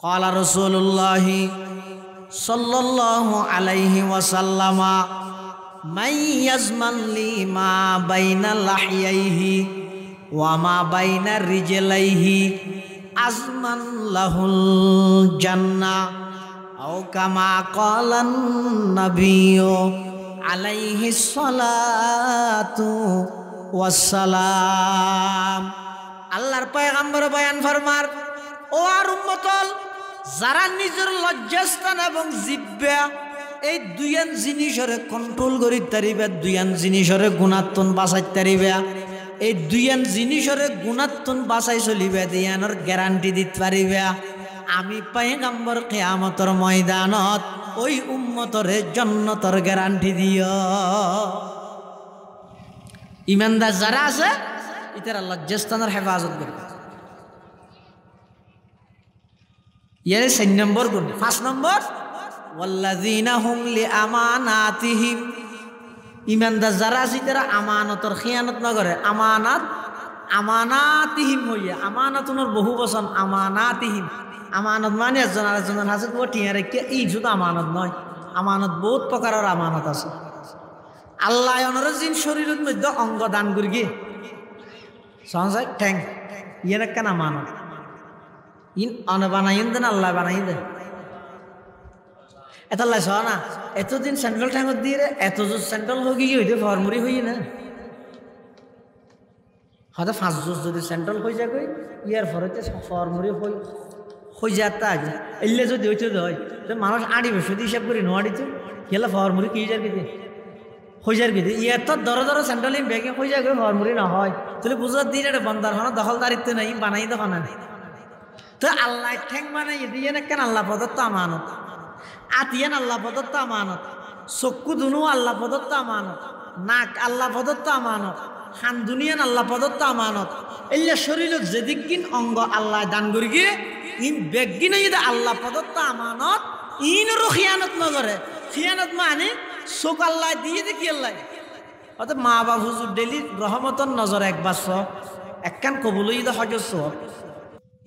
ক্বালা রাসূলুল্লাহ সাল্লাল্লাহু আলাইহি ওয়াসাল্লাম মান ইয়াজমান লি মা বাইনা লাহইয়াইহি ওয়া মা বাইনা রিজলাইহি আজমান লাহুল জান্নাহ আও কামা ক্বালান নাবিয়্যু আলাইহিস সালাতু ওয়াস সালাম। আল্লাহর পয়গম্বর বয়ান ফরমার, ও আর উম্মতল, যারা নিজের লজ্জাস্থান এবং জিহ্বা এই দুইয়ান জিনিসরে কন্ট্রোল করি তারিবা, দুইয়ান জিনিসরে গুণাত্মন বাঁচাই তারিবা, এই দুইয়ান জিনিসরে গুণাত্মন বাঁচাই চলিবা, দিয়ানোর গ্যারান্টি দিতে পারিবা, আমি পয়গম্বর কিয়ামতের ময়দানত ওই উম্মতরে জান্নাতের গ্যারান্টি দিও। ইমানদার যারা আছে ইতারা লজ্জাস্থানের হেফাজত করবে। ইয়ার 4 নম্বর গুণ। 5 নম্বর, ওয়াল্লাযীনা হুম লিআমানাতিহিম, ইমানদার যারা আছে তারা আমানতের খিয়ানত না করে। আমানাতিহিম হইয়া, আমানাতুনের বহু বচন আমানাতিহিম। আমানত মানে একজন আরেকজনের হাতে ঠিয়া রেখে, এই শুধু আমানত নয়, আমানত বহুত প্রকারের আমানত আছে। আল্লাহ অনর জিন শরীরের মধ্যে অঙ্গ দান করি গিয়ে সঞ্জয় ঠ্যাং ইয়ে কেন আমানত ইন অন বানাইন দেন, আল্লাহ বানাই দেন। এত আল্লাহ সহ না, এতদিন সেন্ট্রাল ঠ্যাঙত দিয়ে রে, এত জোর সেন্ট্রাল হয়ে গিয়ে হইতে ফরমুরি হই না, হয়তো 5 জোর যদি সেন্ট্রাল হয়ে যায় কই ইয়ার ফরতে ফরমুরি হয়ে যাতা আগে এলে যদি হইতে হয় মানুষ আড়ি বসে হিসাব করি নোয়াড়িত গেলে ফরমুরি কি যার বিধে হয়ে যার বিধে ইয়ার তো দরে দরে সেন্ট্রাল ব্যাগে হয়ে যায় ফরমুরি না হয়, তাহলে বুঝার দিন এটা বন্দার হন দখলদারিত্ব নাই, বানাই তো না। তো আল্লাহ ঠ্যাং বানাই দিয়ে না কেন, আল্লাহ প্রদত্ত আমানত। আতিয়ান আল্লাহ প্রদত্ত আমানত, চক্ষু দুনু আল্লাহ প্রদত্ত আমানত, নাক আল্লাহ প্রদত্ত আমানত, হান দুনিয়ান আল্লাহ প্রদত্ত আমানত। এল্লা শরীরের যেদিকিন অঙ্গ আল্লাহ দান করি গিয়ে ইন বেগিনে যদি আল্লাহ প্রদত্ত আমানত, ইনরও খিয়ানত নগরে। খিয়ানত মানে চোখ আল্লাহ দিয়ে দেখি আল্লাহ, অর্থাৎ মা বাবা হুজুর ডেলি রহমতন নজর একবার একখান কবুল হজস।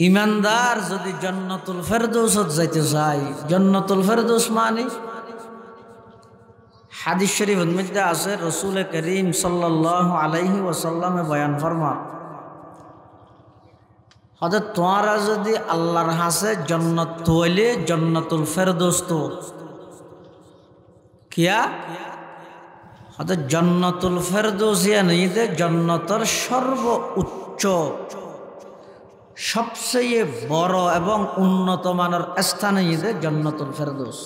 ইমানদার যদি জান্নাতুল ফেরদৌসত যাইতে চাই, জান্নাতুল ফেরদৌস মানে হাদিস শরীফের মধ্যে আছে, রাসূল করিম সাল্লাল্লাহু আলাইহি ওয়াসাল্লামে বয়ান ফরমান, হযরত তোমরা যদি আল্লাহর হাসে জান্নাত তৈলে জান্নাতুল ফেরদৌস তো কিয়া হযরত জান্নাতুল ফেরদৌস ইয়ানিতে জান্নাতের সর্বোচ্চ সবচেয়ে বড় এবং উন্নত মানের স্থানে জান্নাতুল ফেরদৌস।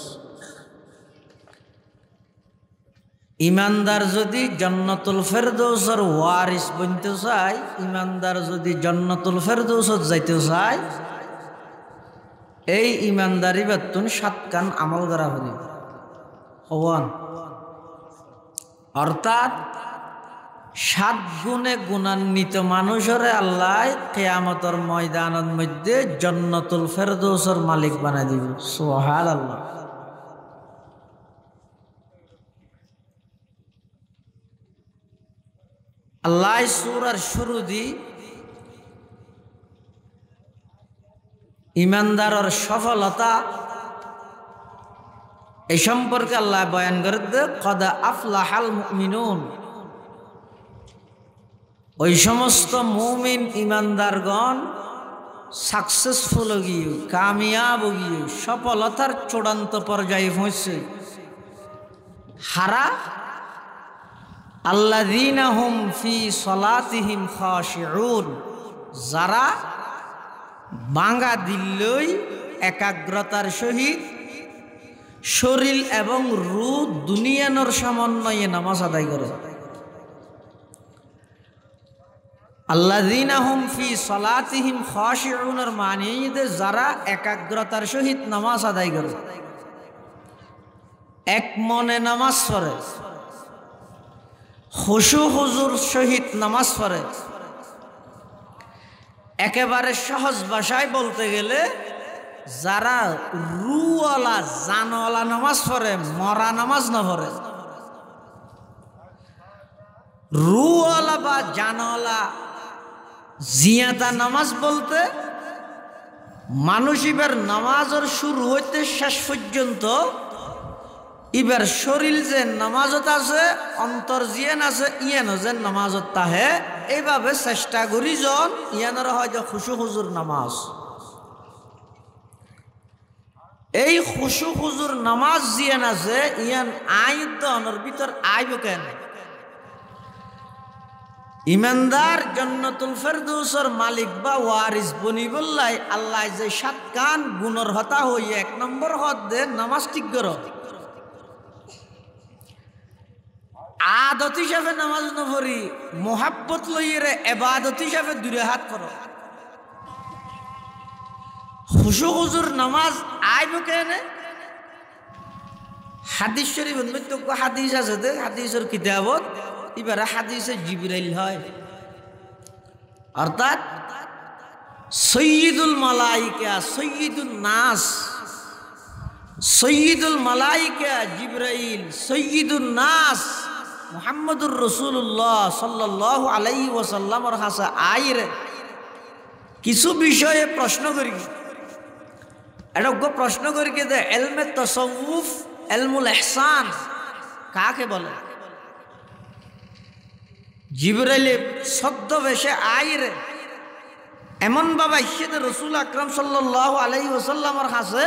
ইমানদার যদি জান্নাতুল ফেরদৌসের ওয়ারিস বনতে চায়, ইমানদার যদি জান্নাতুল ফেরদৌসত যাইতে চায়, এই ইমানদারি বেতন 7 কান আমল করা হবে হওয়ান, অর্থাৎ 7 গুণে গুণান্বিত মানুষের আল্লাহ কিয়ামতের ময়দানের মধ্যে জান্নাতুল ফেরদৌসের মালিক বানাই দিবে। সুবহানাল্লাহ। আল্লাহ সূরার শুরু দি ইমানদারের সফলতা এই সম্পর্কে আল্লাহ বয়ান করে দে, কদ আফলাহাল মুমিনুন, ওই সমস্ত মুমিন ইমানদারগণ সাকসেসফুল গিয়ে কামিয়াব গিয়ে সফলতার চূড়ান্ত পর্যায়ে পৌঁছে। হারা আল্লাযীনা হুম ফি সলাতিহিম খাশিউন, যারা বাঙ্গা দিল্লই একাগ্রতার সহিত শরীর এবং রূহ দুনিয়ানোর সমন্বয়ে নামাজ আদায় করে। আল্লাযীনা হুম ফি সলাতিহিম খাশিউনের মানে যারা একাগ্রতার সহিত নামাজ আদায় করে, এক মনে নামাজ পড়ে, খুশু হুজুর সহিত নামাজ পড়ে। একেবারে সহজ ভাষায় বলতে গেলে যারা রুওয়ালা জানওয়ালা নামাজ পড়ে, মরা নামাজ না পড়ে। রুওয়ালা বা জানওয়ালা জিয়াতা নামাজ বলতে মানুষ এবার নামাজের শুরু হইতে শেষ পর্যন্ত এবার শরীর যে নামাজত আছে, অন্তর জিয়ান আছে, ইয়ানো যে নামাজত তাহে, এইভাবে চেষ্টা করি জন ইয়ানোর হয় যে খুশু হুজুর নামাজ। এই খুশু হুজুর নামাজ জিয়ান আছে, ইয়ান আইদনের ভিতর আইব কেন? ইমানদার জান্নাতুল ফেরদৌসের মালিক বা ওয়ারিস বনিবল্লাই আল্লাহ যে 7 কান গুণর হতা হই 1 নম্বর হদ দে নামাজ ঠিক করো। আদত হিসাবে নামাজ নপড়ি, মোহাব্বত লইয়ে এবাদত হিসাবে 2 হাত করো। খুশু হুজুর নামাজ আইব কেন? হাদিস শরীফ হাদিস আছে, হাদিসের কিতাবত এবারে হাদিসে জিবরাইল হয়, অর্থাৎ সৈয়দুল মালাইকা, সৈয়দুল নাস, সৈয়দুল মালাইকা জিবরাইল, সৈয়দুল নাস মুহাম্মদুর রাসূলুল্লাহ সাল্লাল্লাহু আলাইহি ওয়াসাল্লামের কাছে আইরে কিছু বিষয়ে প্রশ্ন করি। এটা প্রশ্ন করি যে ইলমে তাসাউফ, ইলমুল ইহসান কাকে বলে? জিবরাইল ছদ্মবেশে আইরে এমন বাবা ইসেদ রসুল আকরাম সাল্লাল্লাহু আলাইহি ওয়াসাল্লামের কাছে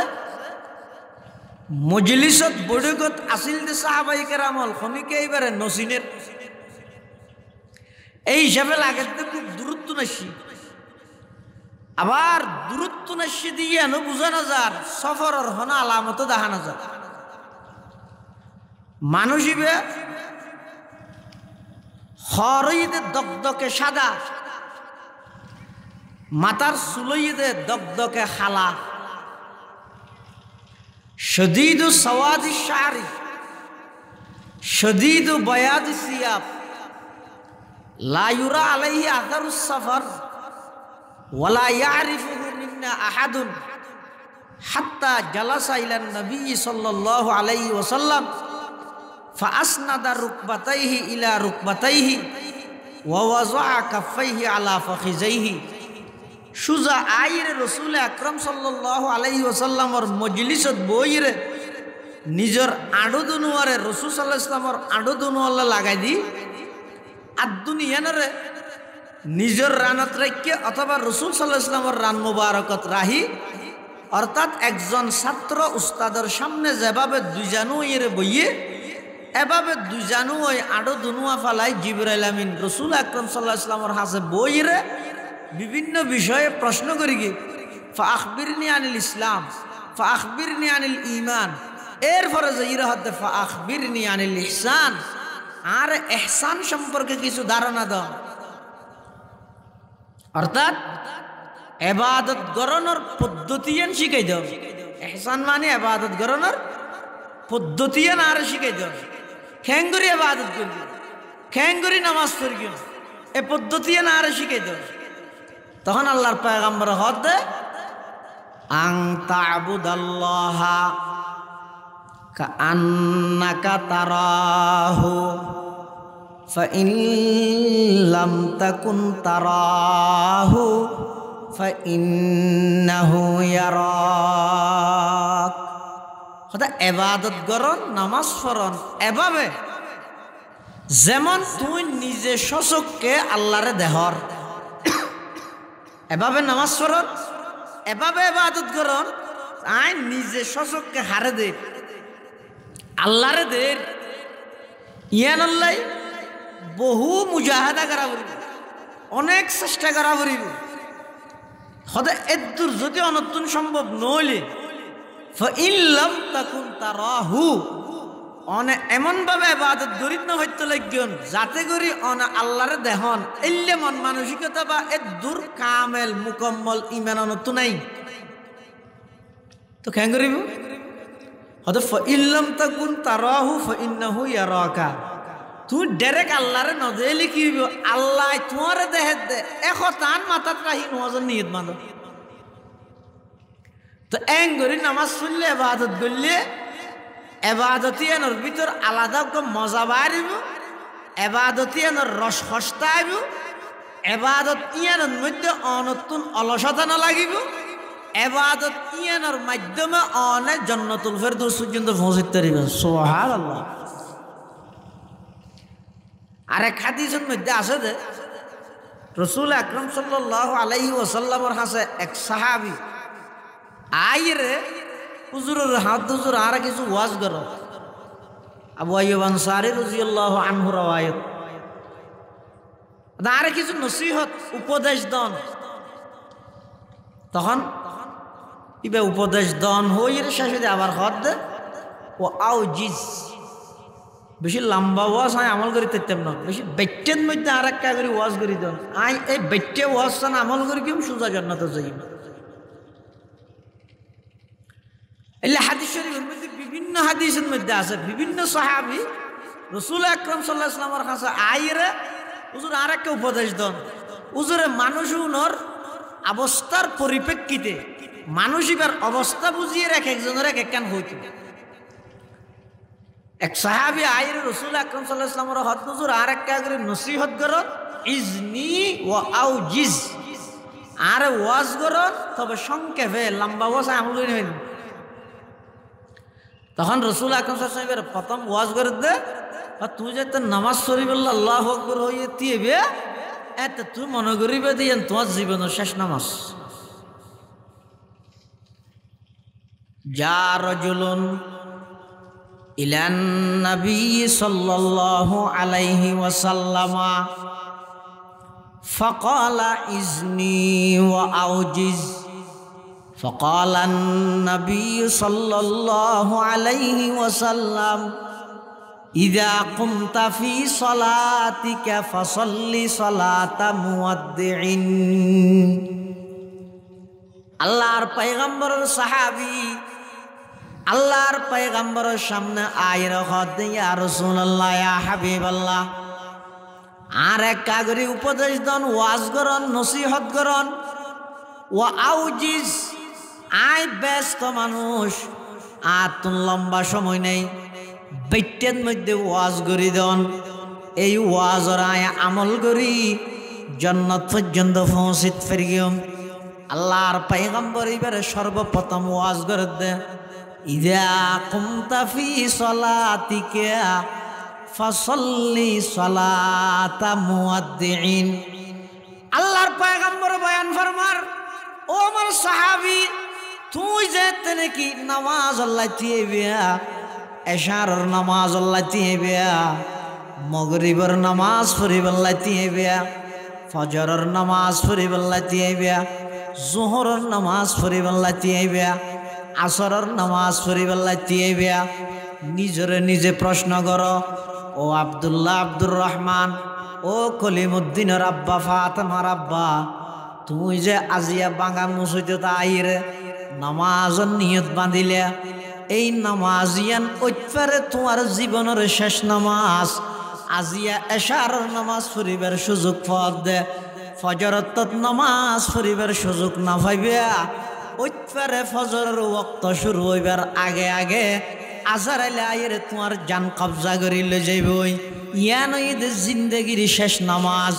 মজলিসত বৈঠকত আসিল যে সাহাবাই কেরামল খনিকে এইবারে নসিনের এই হিসাবে লাগে খুব দূরত্ব নাসি, আবার দূরত্ব নাসি দিয়ে বোঝানো যার সফরের হনা আলামত দেখানো যায়। মানুষ ইবে হরইদে দগদকে সাদা, মাতার সুলইদে দগদকে খালা, শদীদু সওয়াদি শারি, শদীদু বয়াদি সিয়াব, লা ইউরা আলাইহি আথারুস সফর ওয়ালা ইয়ারিফুহু মিন্না আহাদুন হাত্তা জালাসা ইলান নবী সাল্লাল্লাহু আলাইহি ওয়াসাল্লাম ফাসনাদা রুকবাতাইহি ইলা রুকবাতাইহি ওয়া ওয়াযআ কাফাইহি আলা ফাখিজাইহি। সুজা আইরে রাসূল আকরাম সাল্লাল্লাহু আলাইহি ওয়াসাল্লামর মজলিসত বইরে নিজের আডু দুনুয়ারে রাসূল সাল্লাল্লাহু আলাইহি ওয়াসাল্লামর আডু দুনুয়াল্লা লাগাই দি আর দুনিয়ানরে নিজের রানত রাখকে অথবা রাসূল সাল্লাল্লাহু আলাইহি ওয়াসাল্লামর রান মুবারকত রাহি, অর্থাৎ একজন ছাত্র উস্তাদের সামনে যেভাবে দুইজানু ইরে বইয়ে এভাবে দুইজানু ওই আডো দুনুয়া ফালাই জিবরাইল আমিন রাসূল আকরাম সাল্লাল্লাহু আলাইহি ওয়াসাল্লামের কাছে বইরে বিভিন্ন বিষয়ে প্রশ্ন করি কি ফাআখবিরনি আনিল ইসলাম, ফাআখবিরনি আনিল ঈমান, এরপরে যাইরা হতে ফাআখবিরনি আনিল ইহসান, আর ইহসান সম্পর্কে কিছু ধারণা দাও। অর্থাৎ ইবাদত গরনের পদ্ধতিয়ান শিখাই দাও। ইহসান মানে ইবাদত গরনের পদ্ধতিয়ান আর শিখাই দাও। খেঙ্গুরি ইবাদত করবি, খেঙ্গুরি নামাজ পড়বি, এ পদ্ধতিয়ান আর শিখাই দাও। তখন আল্লাহর পয়গম্বর হতে আং তা'বুদাল্লাহা কাআন্নাকা তারাহু ফাইন লাম তাকুন তারাহু ফাইন্নাহু ইয়ারাক। কথা ইবাদত করন, নামাজ পড়ন এভাবে যেমন তুই নিজে সচক্ষে আল্লাহরে দেহর, এভাবে নামাজ পড়ন, এভাবে ইবাদত করন, আই নিজে সচক্ষে হারে দে আল্লাহরে দে। ইয়ান আল্লাহ বহু মুজাহাদা করা পড়িব, অনেক চেষ্টা করা পড়িব। সদায় এদূর যদি অনতুন সম্ভব নইলে ফাইন লাম তাকুন তারাহু, অনে এমনভাবে ইবাদত গরিত না হইতে লাগন যাতে করি অনা আল্লাহরে দেহন, এল্লে মন মানসিকতা বা এদূর কামেল মুকম্মল ঈমান অনত নাই তো কেন করিব? হয়তো ফাইন লাম তাকুন তারাহু ফাইন্নাহু ইয়ারাকা, তুই ডাইরেক্ট আল্লাহরে নজেলি কি হইব? আল্লাহ তোমারে দেহে দে এখন মাথাত রাহি নজর নিয়ত মান তো এং করি নামাজ পড়লে ইবাদত করলে এবাদতিয়ানোর ভিতর আলাদা মজা বাড়িব, এবাদতিয়ানোর রস হস্তা আইব, এবাদত ইয়ানোর মধ্যে অনতুন অলসতা না লাগিব, ইবাদত ইয়ানোর মাধ্যমে অনেক জান্নাতুল ফেরদৌস পর্যন্ত পৌঁছতে পারবেন সুবহানাল্লাহ আরেক হাদিসের মধ্যে আছে যে রাসূল আকরাম সাল্লাল্লাহু আলাইহি ওয়াসাল্লামের কাছে এক সাহাবী আইরে হুজুরের হাত হুজুর আর কিছু ওয়াজ করো আবু আইয়ুব আনসারী রাদিয়াল্লাহু আনহু রওয়ায়াত আর কিছু নসিহত উপদেশ দান তখন ইবে উপদেশ দান হইরে শেষে আবার হদ দে ও আউজিজ বেশি লম্বা ওয়াজ আমি আমল করি তেতাম না বেশি বেটের মধ্যে আর একটা করে ওয়াজ করি দেন আই এই বেটে ওয়াজ সান আমল করি কেউ সুজা জান্নাতে যাই না এলে হাদিস শরীফের মধ্যে বিভিন্ন হাদিসের মধ্যে আছে বিভিন্ন সাহাবী রাসূল আকরাম সাল্লাল্লাহু আলাইহি ওয়াসাল্লামের কাছে আইরে হুজুর আর একটা উপদেশ দেন হুজুরে মানুষের অবস্থার পরিপ্রেক্ষিতে মানুষের অবস্থা বুঝিয়ে এক একজনের এক একখান হইতো এক সাহাবী আইরে রাসূল আকরাম সাল্লাল্লাহু আলাইহি ওয়াসাল্লামের হদ হুজুর আর একটা করে নসিহত করো ইজনি ওয়া আউজিজ আর ওয়াজ করো তবে সংক্ষেপে লম্বা ওয়াজ আমল করি না তখন রাসূল আকরাম সাল্লাল্লাহু আলাইহি ওয়াসাল্লামের প্রথম ওয়াজ করে দে তুই যে নামাজ শরীফ আল্লাহু আকবার হইয়ে তিবে এত তুই মনে করিবে দিয়েন তোমার জীবনের শেষ নামাজ যা রাজুলুন ইলান নবী সাল্লাল্লাহু আলাইহি ওয়াসাল্লাম فقال إذني وأوجز فقال النبي صلى الله عليه وسلم إذا قمت في صلاتك فصل صلاة مودع আল্লাহর পয়গম্বরের সাহাবী আল্লাহর পয়গম্বরের সামনে আইরা হদ ইয়া রাসূলুল্লাহ ইয়া হাবিবাল্লাহ আর এক কাগরি উপদেশ দেন ওয়াজ করন নসিহত করন ওয়া আউজিজ আই ব্যস্ত মানুষ আর তুন লম্বা সময় নেই বেটের মধ্যে ওয়াজ করি দেন এই ওয়াজর আয় আমল করি জান্নাত পর্যন্ত পৌঁছিত ফেরিয়ম আল্লাহর পয়গম্বর এবারে সর্বপ্রথম ওয়াজ করে দে ইযা কুমতা ফি সালাতিকা ফাসাল্লি সালাতা মুয়াদ্দিন আল্লাহর পয়গম্বর বয়ান ফরমার ও আমার সাহাবী তুই যে তেনে কি নামাজ আল্লাহ তিবিয়া এশারের নামাজ আল্লাহ তিবিয়া মাগরিবের নামাজ পড়িব আল্লাহ তিবিয়া ফজরের নামাজ পড়িব আল্লাহ তিবিয়া জোহরের নামাজ পড়িব আল্লাহ তিবিয়া আসরের নামাজ পড়িব আল্লাহ তিবিয়া নিজরে নিজে প্রশ্ন করো ও আব্দুল্লাহ আব্দুর রহমান ও কলিমুদ্দিনের আব্বা ফাতেমার আব্বা তুই যে আজিয়া বাঙ্গা মুসজিদে আইরে নামাজের নিয়ত বাঁধিলে এই নামাজিয়ান ওইপারে তোমার জীবনের শেষ নামাজ আজিয়া এশারের নামাজ পড়িবার সুযোগ পদ দে ফজরত নামাজ পড়িবার সুযোগ না পাইবা ওইপারে ফজরের ওয়াক্ত শুরু হইবার আগে আগে আজার আইলে আইরে তোমার জান কবজা করিলে যাইবই ইয়ান ঈদে জিন্দগির শেষ নামাজ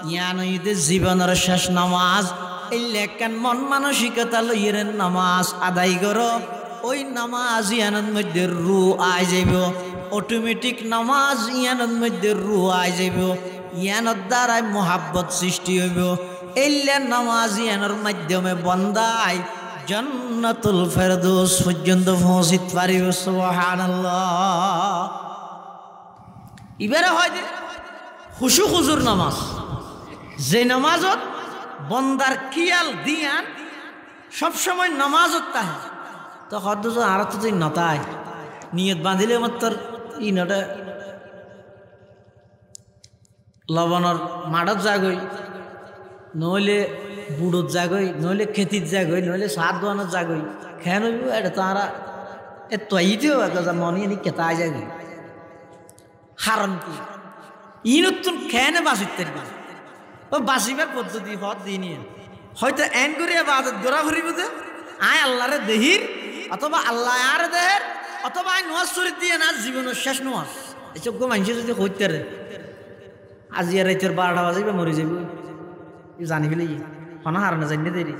ইয়ান ঈদে জীবনের শেষ নামাজ এই লেখান মন মানসিকতা লইয়ের নামাজ আদায় করো ওই নামাজ ইয়ানের মধ্যে রু আয় যাইব অটোমেটিক নামাজ ইয়ানের মধ্যে রু আয় যাইব ইয়ানের দ্বারাই মোহাব্বত সৃষ্টি হইব এইলে নামাজ ইয়ানের মাধ্যমে বন্দায় জান্নাতুল ফেরদৌস পর্যন্ত পৌঁছিত পারিব সুবহানাল্লাহ এবারে হয় যে খুশু খুজুর নামাজ যে নামাজত বন্দার কিয়াল দিয়ান সবসময় নামাজত তাহে তো হদ্দুজ আর তো তুই নতায় নিয়ত বাঁধিলে মাত্র ই নটা লবণর মাডত জাগই নইলে বুড়োত জাগই নইলে খেতির জাগই নইলে সাত দোয়ানোর জাগই খেয়ে নইব এটা তারা এ তৈতেও একটা মনে এনে কেতায় জাগই হারণ কি ই নতুন খেয়ে বাঁচিতে ও বাঁচিবার পদ্ধতি হদ দিয়ে নিয়ে হয়তো এন করিয়া বাদত গোড়া ঘুরিব যে আয় আল্লাহরে দেহির অথবা আল্লাহ আর দেহের অথবা আয় নোয়াজ শরীর দিয়ে না জীবনের শেষ নোয়াজ এসব মানুষ যদি হইতে রে আজি আর রাইতের 12টা বাজে মরে যাব জানি ফেলে হনা হারানো জানি দেরি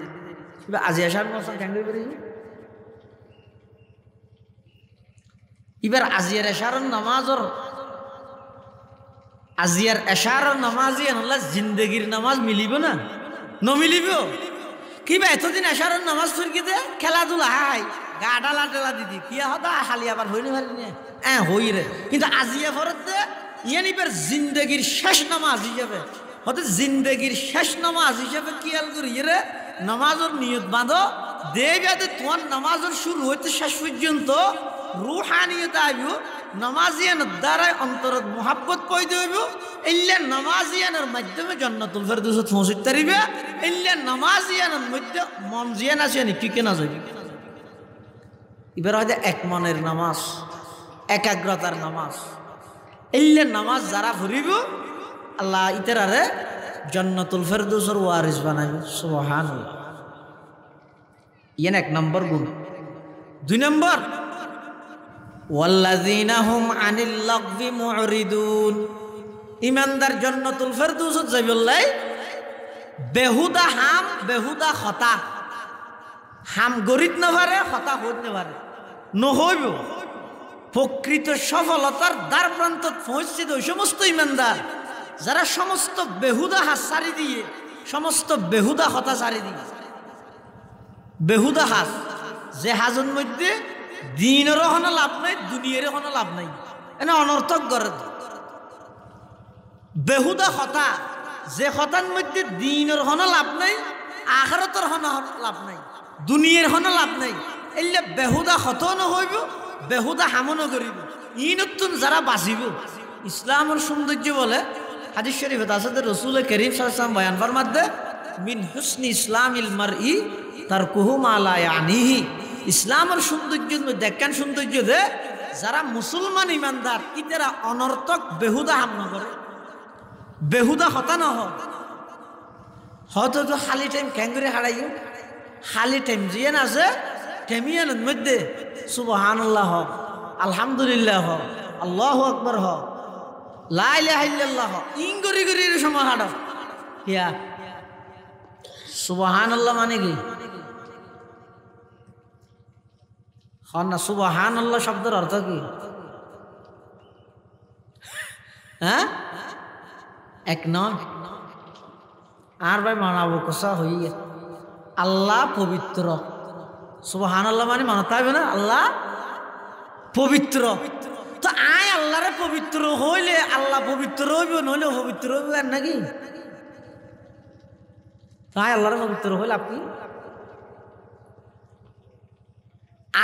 এবার আজি এশার মৌসুম কেন পারি এবার আজিয়ার এশারর নামাজর আজিয়ার এশারর নামাজি আনলা জিন্দগির নামাজ মিলিব না নমিলিব কিবা এতদিন এশারর নামাজ ফুরকি দে খেলাধুলা হাই গা ডালা টেলা দিদি কি হতা হালি আবার হইনি ভালি নে হই রে কিন্তু আজিয়া ফরত দে ইয়ান এবার জিন্দগির শেষ নামাজ হিসাবে হতে জিন্দগির শেষ নামাজ হিসাবে কিয়াল করি রে নামাজের নিয়ত বাঁধো দেবে তোমার নামাজের শুরু হইতে শেষ পর্যন্ত রুহানিয়ত আইব নামাজিয়ানের দ্বারাই অন্তরত মোহাব্বত পয়দা হইব ইল্লা নামাজিয়ানের মাধ্যমে জান্নাতুল ফেরদৌসত পৌঁছতে পারিবে ইল্লা নামাজিয়ানের মধ্যে মন জিয়ান আছে কি কেনা যাবে এবার হয়তো এক মনের নামাজ একাগ্রতার নামাজ ইল্লা নামাজ যারা ফুরিব আল্লাহ ইতারারে জান্নাতুল ফেরদৌসের ওয়ারিস বানাইবে সুবহানাল্লাহ ইয়ান এক নম্বর গুণ দুই নম্বর ওয়াল্লাযীনা হুম আনিল লাগবি মুরিদুন ইমানদার জান্নাতুল ফেরদৌসত যাইবলাই বেহুদা হাম বেহুদা খতা হাম গরিত না পারে খতা হইতে না পারে নহইব প্রকৃত সফলতার দ্বার প্রান্তত পৌঁছিত ওই সমস্ত ইমানদার যারা সমস্ত বেহুদা হাস সারি দিয়ে সমস্ত বেহুদা খতা সারি দিয়ে বেহুদা হাস যে হাজের মধ্যে দিনেরও কোনো লাভ নাই দুনিয়ারও কোনো লাভ নাই এনে অনর্থক করে বেহুদা খতা যে খতার মধ্যে দিনের কোনো লাভ নাই আখিরাতের কোনো লাভ নাই দুনিয়ার কোনো লাভ নাই এলে বেহুদা খতও নহইব বেহুদা হামনও করিব ই নতুন যারা বাঁচিব ইসলামের সৌন্দর্য বলে হাদিস শরীফে আছে রাসূল করিম সাল্লাল্লাহু আলাইহি ওয়াসাল্লাম বয়ান ফরমাতে মিন হুসনি ইসলামিল মারই তারকুহু মা লা ইয়ানিহি ইসলামের সৌন্দর্য দেখেন সৌন্দর্য দে যারা মুসলমান ইমানদার ইতারা অনর্থক বেহুদা হাম না করে বেহুদা হতা না হয়তো তো খালি টাইম ক্যাঙ্গুরি হারাইও খালি টাইম জিয়ান আছে টেমিয়ানের মধ্যে সুবহানাল্লাহ হ আলহামদুলিল্লাহ হ আল্লাহু আকবার হ লা ইলাহা ইল্লাল্লাহ ইঙ্গরি গরি সময় হাড় কিয়া সুবহানাল্লাহ মানে কি না সুবহানাল্লাহ শব্দের অর্থ কি হ্যাঁ এক নয় আর ভাই মানাবো কষা হইয়া আল্লাহ পবিত্র সুবহানাল্লাহ মানে মানতে হবে না আল্লাহ পবিত্র তো আয় আল্লাহরে পবিত্র হইলে আল্লাহ পবিত্র হইব নইলে পবিত্র হইব আর নাকি তাই আল্লাহরে পবিত্র হইলে আপনি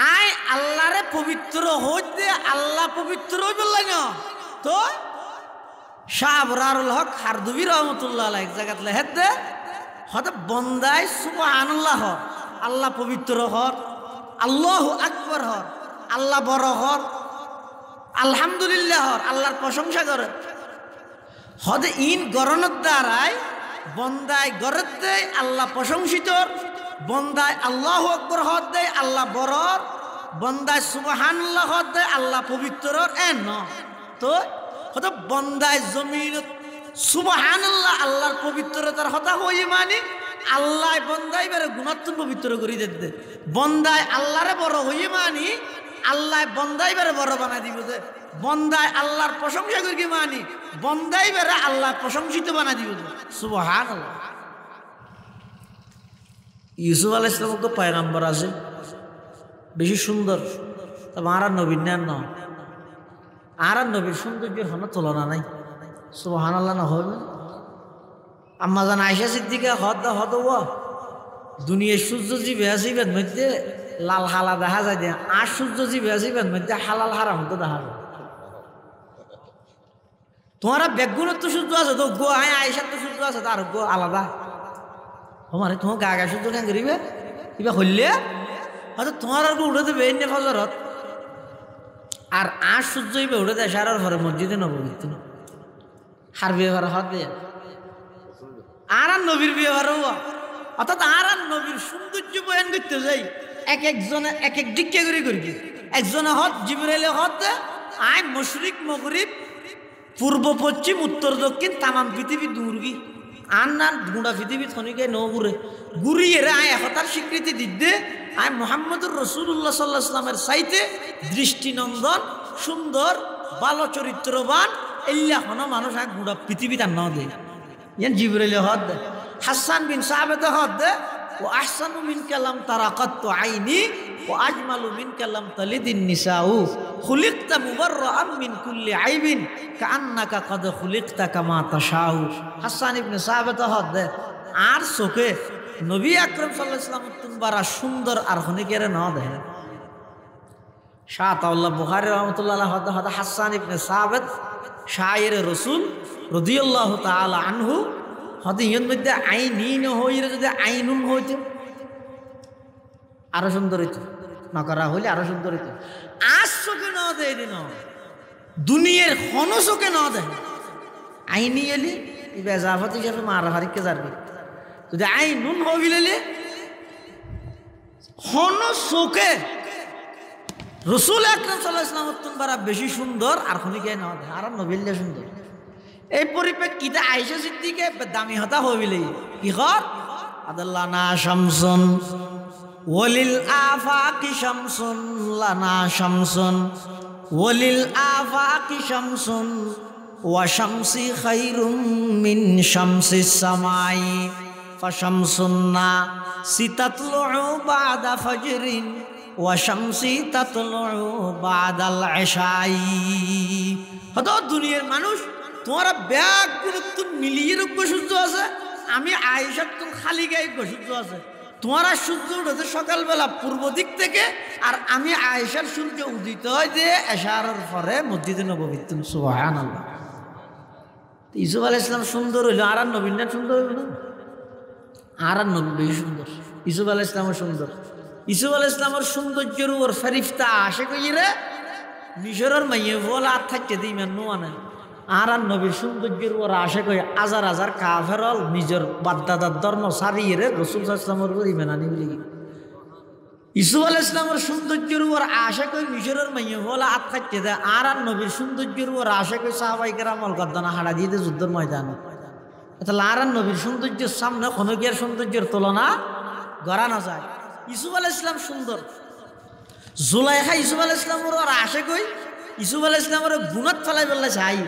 আয় আল্লাহরে পবিত্র হইতে আল্লাহ পবিত্র হইব লাগে তো শাহ আবরারুল হক হারদুবি রহমতুল্লাহ আলাইহি এক জায়গাতে লেখে হতে বন্দায় সুবহানাল্লাহ আল্লাহ পবিত্র হর আল্লাহু আকবার হর আল্লাহ বড় হর আলহামদুলিল্লাহ হর আল্লাহর প্রশংসা করে হতে ইন গরনের দ্বারাই বন্দায় গরত দেয় আল্লাহ প্রশংসিত বন্দায় আল্লাহু আকবার হর দেয় আল্লাহ বড় বন্দায় সুবহানাল্লাহ হর দেয় আল্লাহ পবিত্র ন তো হতে বন্দায় জমিন সুবহানাল্লাহ আল্লাহর পবিত্রতার কথা হই মানে আল্লাহ বন্দাই বেড়ে গুণাত্ম পবিত্র করি দে বন্দায় আল্লাহরে বড় হই মানি আল্লাহ বন্দাই বেড়ে বড় বানাই দিব যে বন্দায় আল্লাহর প্রশংসা করি মানি বন্দাই বেড়ে আল্লাহ প্রশংসিত বানাই দিব সুবহানাল্লাহ ইউসুফ আলাইহিস সালাম তো পয়গম্বর আছে বেশি সুন্দর তবে আর নবীর না আর নবীর সৌন্দর্যের কোনো তুলনা নাই সুবহানাল্লাহ না হবে আম্মা জান আয়েশা সিদ্দিকা হদ দুনিয়ার সূর্য জীবে আসিবেন মধ্যে লাল হালা দেখা যায় দেয় আর সূর্য জীবে আসিবেন মধ্যে হালাল হারাম তো দেখা যায় তোমার বেগুনের তো সূর্য আছে তো গো আয়েশার তো সূর্য আছে তার গো আলাদা তোমার তোমার গা গা সূর্য কেন করিবে কিবা হইলে হয়তো তোমার আর উঠে দেবে এনে ফজরত আর সূর্য ইবে উঠে দেয় সারার ঘরে মসজিদে নববী হার বিয়ে ঘর হাত দিয়ে আর নবীর বিয়ে ঘর অর্থাৎ আর নবীর সৌন্দর্য বয়ান করতে যাই এক একজনে এক এক দিকে করে করি একজনে হত জিবরাইলে হত আয় মশরিক মগরিব পূর্ব পশ্চিম উত্তর দক্ষিণ তামাম পৃথিবী দূরগি আর না গুঁড়া পৃথিবীত খনিকে ন ঘুরে ঘুরিয়ে রে আয় একতার স্বীকৃতি দিতে আয় মোহাম্মদুর রসুল্লাহ সাল্লাহ ইসলামের চাইতে দৃষ্টিনন্দন সুন্দর ভালো চরিত্রবান এল্লা কোনো মানুষ আয় গুঁড়া পৃথিবীত আর ন দেয় ইয়ান জিবরাইল হদ দে হাসান বিন সাহাবেদ হদ দে ও আহসানু মিন কালাম তারাকাতু আইনি ও আজমালু মিন কালাম তালিদিন নিসাউ খুলিকতা মুবাররাআম মিন কুল্লি আইবিন কান্নাকা কদ খুলিকতা কামা তাশাউ হাসান ইবনে সাহাবেদ হদ দে আর চোখে নবী আকরাম সাল্লাল্লাহু আলাইহি ওয়াসাল্লাম তুমবারা সুন্দর আর খনিকেরে ন দে শাহ তাওয়াল্লাহ বুখারী রাহমাতুল্লাহ আলাইহি হদ হাসান ইবনে সাহাবেদ শায়ের রাসূল রাদিয়াল্লাহু তাআলা আনহু হতে ইয়ের মধ্যে আইন হইলে যদি আইনুন হইতে আরো সুন্দর হইত নকরা হইলে আরো সুন্দর হইত আজ চোখে ন দেয় দিন দুনিয়ার হন চোখে ন দেয় আইনি এলি বেজাফত হিসাবে মারা হারিকে যাবে যদি আইনুন হইলে হন চোখে রসুল আকরাম সাল্লাল্লাহু আলাইহি ওয়াসাল্লাম বারা বেশি সুন্দর আর খনিকে ন দেয় আর নবিল্লে সুন্দর এই পরিপ্রেক্ষিতে আয়েশা সিদ্দিকে দামি হতা হইলে কি কর আদাল্লাহ না শামসুন ওয়ালিল আফাকি শামসুন লানা শামসুন ওয়ালিল আফাকি শামসুন ওয়া শামসি খায়রুম মিন শামসিস সামাই ফাশামসুন্না সিতাতলু বাদা ফাজরিন ওয়া শামসি তাতলু বাদাল ইশাই হত দুনিয়ার মানুষ তোমারা ব্যাগ গুরুত্ব মিলিয়ে রূপ সূর্য আছে আমি আয়েশার তুম খালি গায়ে সূর্য আছে তোমারা সূর্য উঠেছে সকালবেলা পূর্ব দিক থেকে আর আমি আয়েশার সূর্য উদিত হয় যে এশারের পরে মসজিদে নববীত সুবহানাল্লাহ ইউসুফ আলাইহিস সালাম সুন্দর হইল আর নবীন না সুন্দর হইল না আর নবী বেশি সুন্দর ইউসুফ আলাইহিস সালাম সুন্দর ইউসুফ আলাইহিস সালামের সৌন্দর্যের উপর ফেরিস্তা আসে কইরে মিশরের মাইয়ে বলা আর থাকতে দিই মান নোয়ানে আর নবীর সৌন্দর্যের ওর আশা করে হাজার হাজার কাফেরল নিজের বাদদাদার ধর্ম সারিয়ে রসুল ইসলামের উপর ইমান আনি বলি ইউসুফ আলাইহিস সালামের সৌন্দর্যের ওর আশা করে মিশরের মাইয়ে বলা হাত খাইতে দেয় আর নবীর সৌন্দর্যের ওর আশা করে সাহাবাই কেরামল গদ্দানা হাড়া দিয়ে দেয় যুদ্ধের ময়দানে তাহলে আর নবীর সৌন্দর্যের সামনে কোনো কি আর সৌন্দর্যের তুলনা করা না যায় ইউসুফ আলাইহিস সালাম সুন্দর জুলাইখা ইউসুফ আলাইহিস সালামের ওর আশা কই ইউসুফ আলাইহিস সালামের গুনাত ফেলাই বললে চাই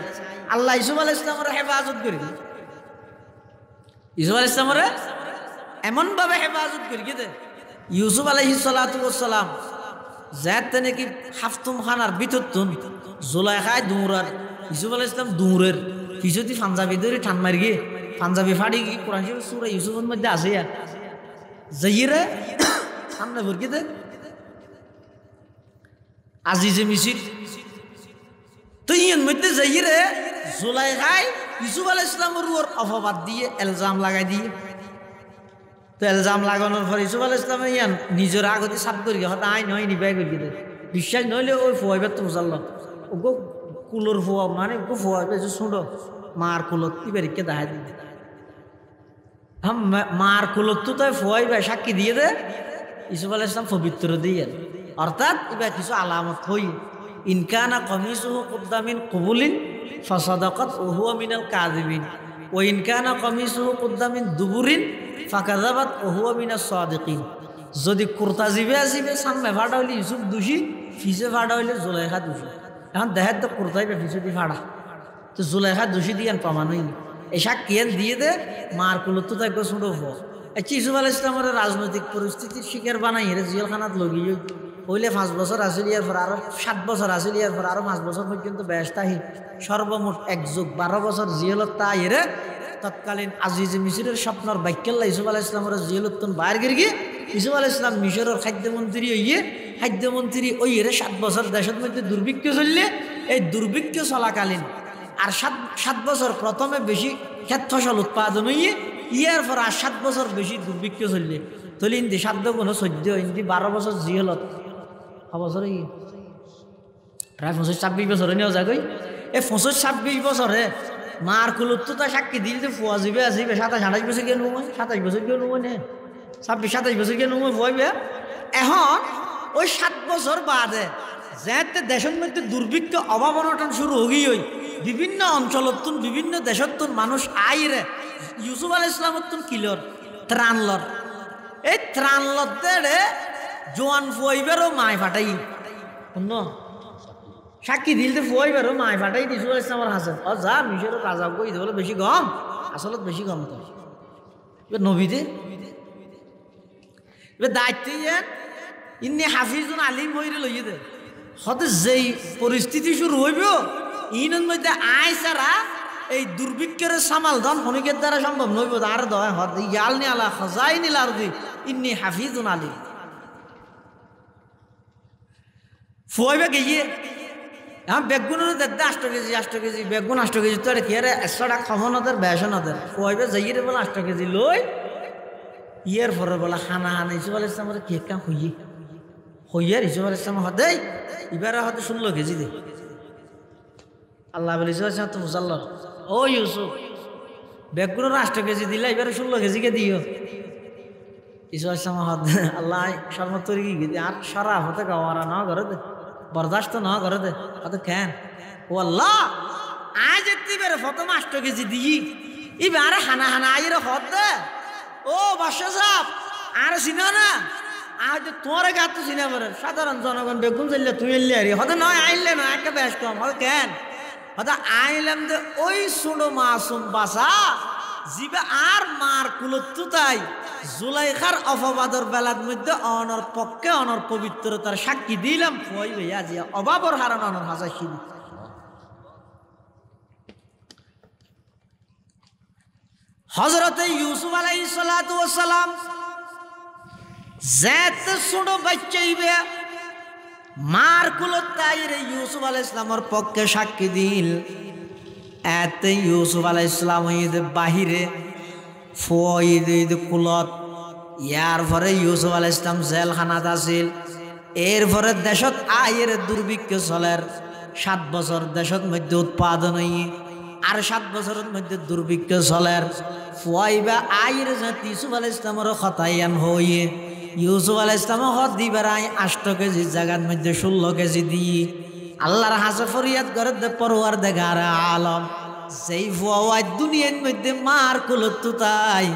আল্লাহ ইউসুফ আলাইহিস সালামের হেফাজত করি ইউসুফ আলাইহিস সালামের এমন ভাবে হেফাজত করি দে ইউসুফ আলাইহিস সালাতু ওয়াস সালাম জাত নাকি হাফতুম খানার ভিতরতুন জুলাইখায় দৌড়ার ইউসুফ আলাইহিস সালাম দৌড়ের পিছতি পাঞ্জাবি ধরে ঠান মারি গিয়ে পাঞ্জাবি ফাড়ি গিয়ে কোরআন শরীফ সূরা ইউসুফের মধ্যে আছে যাইরে সামনে ভরকি দে আজিজে মিসির তো ইয়ের মধ্যে যাইরে জুলাইখায় ইউসুফ আলাইহিস সালামের উপর অপবাদ দিয়ে ইলজাম লাগাই দিয়ে তো ইলজাম লাগানোর পর ইউসুফ আলাইহিস সালাম ইয়ান নিজের আগতে সাপ করি হতা আই নয় নিবাই করি দে বিশ্বাস নইলে ওই ফুয়াইবে তো জানলো ওগো কুলোর ফুয়া মানে ওগো ফুয়াইবে যে শুনো মার কুলত ইবারিকে দেখাই দিতে হাম মার কুলত তো তাই ফুয়াইবে সাক্ষী দিয়ে দে ইউসুফ আলাইহিস সালাম পবিত্র দিয়ে অর্থাৎ এবার কিছু আলামত হই ইনকানা কমিসুহু কুদ্দা মিন কুবুলিন ফাসাদাকাত ওয়া হুয়া মিনাল কাযিবিন ওয়া ইনকানা কমিসুহু কুদ্দা মিন দুবুরিন ফাকাযাবাত ওয়া হুয়া মিনাস সাদিকিন যদি কুর্তা জিবে আসিবে সামনে ফাড়া হইলে ইউসুফ দোষী ফিসে ফাড়া হইলে জুলাইখা দোষী এখন দেখার তো কুর্তাই বা ফিসে দিয়ে ফাড়া তো জুলাইখা দোষী দিয়ে প্রমাণ হয়নি এই সাক্ষিয়ান দিয়ে দে মার কুলত তো তাই ছোটো হো ইউসুফ আলাইহিস সালামের রাজনৈতিক পরিস্থিতির শিকার বানাই হেরে জেলখানাত লগিয়ে হইলে 5 বছর আসিল ইয়ার পর আরো 7 বছর আসিল ইয়ার পর আরো 5 বছর পর্যন্ত ব্যস্ত আহি সর্বমোট 1+12 বছর জিয়েলত তাইরে তৎকালীন আজিজ মিশরের স্বপ্নর বাক্যাল্লা ইউসুফ আলাইহিস সালামের জিয়েলতন বাইর গিয়ে গিয়ে ইউসুফ আলাইহিস সালাম মিশরের খাদ্যমন্ত্রী হইয়ে খাদ্যমন্ত্রী ওইরে 7 বছর দেশের মধ্যে দুর্ভিক্ষ চললে এই দুর্ভিক্ষ চলাকালীন আর 7 বছর প্রথমে বেশি ক্ষেত ফসল উৎপাদন হইয়ে ইয়ার পর আর 7 বছর বেশি দুর্ভিক্ষ চললে তলি ইন্দি 7 গুণ 14 ইন্দি 12 বছর জিয়েলত বছরে প্রায় 25-26 বছরে নেওয়া যায় এই 25-26 বছরে মার কুলত তো তাই সাক্ষী দিল যে ফুয়া যাবে আসিবে 27-28 বছর গিয়ে নুময় 27 বছর গিয়ে নুময় নে 26-27 বছর গিয়ে নুময় ফুয়াইবে এখন ওই 7 বছর বাদে যেতে দেশের মধ্যে দুর্ভিক্ষ অভাব অনটন শুরু হই বিভিন্ন অঞ্চলতুন বিভিন্ন দেশতুন মানুষ আইরে ইউসুফ আলাইহিস সালাম তুন কিলর ত্রাণলর এই ত্রাণলর দেড়ে জোয়ান ফুয়াইবারও মায় ফাটাই অন্য সাক্ষী দিলতে ফুয়াইবারও মায় ফাটাই ইউসুফ আলাইহিস সালামের হাসান ও যা মিশরের রাজা কই বলে বেশি গম আসলে বেশি গম তো এবার নবীতে এবার দায়িত্ব ইন্নি হাফিজুন আলিম হইরে লইয়ে দে হতে যেই পরিস্থিতি শুরু হইব ইনের মধ্যে আয় সারা এই দুর্ভিক্ষের সামাল ধন হনিকের দ্বারা সম্ভব নইব আর দয় হদ ইয়ালনি আলা খাজাইনিল আরদি ইন্নি হাফিজুন আলিম ফুয়াইবা গিয়ে এখন বেগুনের দেড় 8 কেজি বেগুন 8 কেজি তো কি আরে 100 টাকা খমনদের বেসনদের ফুয়াইবা যাইয়ে বলে 8 কেজি লই ইয়ের পরে বলা খানা হানা ইসুফ আলাইহিস সালামের কে কাম হইয়ার ইসুফ আলাইহিস সালাম হদে এবারে হয়তো 16 কেজি দে আল্লাহ বলে ইসুফ আলাইহিস সালাম তো মুসাল্লাহ ও ইউসুফ বেগুনের 8 কেজি দিলা এবারে 16 কেজি কে দিও ইসুফ আলাইহিস সালাম হদে আল্লাহ শর্মতরি কি আর সারা হতে গাওয়ারা না করে দে বরদাস্ত না করে দে হতে কেন ও আল্লাহ আজ এতিবারে প্রথম 8 কেজি দিই এবারে হানা হানা আইরে হদে ও বাদশা সাহেব আর চিনো না আজ তোর গাত চিনা পড়ে সাধারণ জনগণ বেগুন চাইলে তুই এলি আরি হতে নয় আইলে না একটা বেশ কম হতে কেন হতে আইলাম যে ওই ছোটো মাসুম বাসা জিবা আর মার কুলত্তু তাই জুলাইখার অপবাদর বেলার মধ্যে অনর পক্ষে অনর পবিত্রতার সাক্ষী দিলাম কই ভাইয়া জিয়া অভাবর হারান অনর হাজার সিদ্ধি হযরতে ইউসুফ আলাইহিস সালাতু ওয়াস সালাম যেতে ছোট বাচ্চাইবে মার কুলত তাইরে ইউসুফ আলাইহিস সালামের পক্ষে সাক্ষী দিল এতে ইউসুফ আলাইহিস সালাম হইতে বাহিরে ফয়দ কুলত ইয়ার পরে ইউসুফ আলাইহিস সালাম জেলখানাত আছিল এরপরে দেশত আয়ের দুর্ভিক্ষ চলের 7 বছর দেশত মধ্যে উৎপাদন হই আর 7 বছরের মধ্যে দুর্ভিক্ষ চলের ফুয়াইবা আইর জাতি ইউসুফ আলাইহিস সালামের খতায়ান হইয়ে ইউসুফ আলাইহিস সালাম হদ দিবার 8 কেজি জায়গার মধ্যে 16 কেজি দি আল্লাহর হাসে ফরিয়াদ করে দে পরওয়ারদিগার আলম যেই ফুয়া দুনিয়ার মধ্যে মার কুলত তাই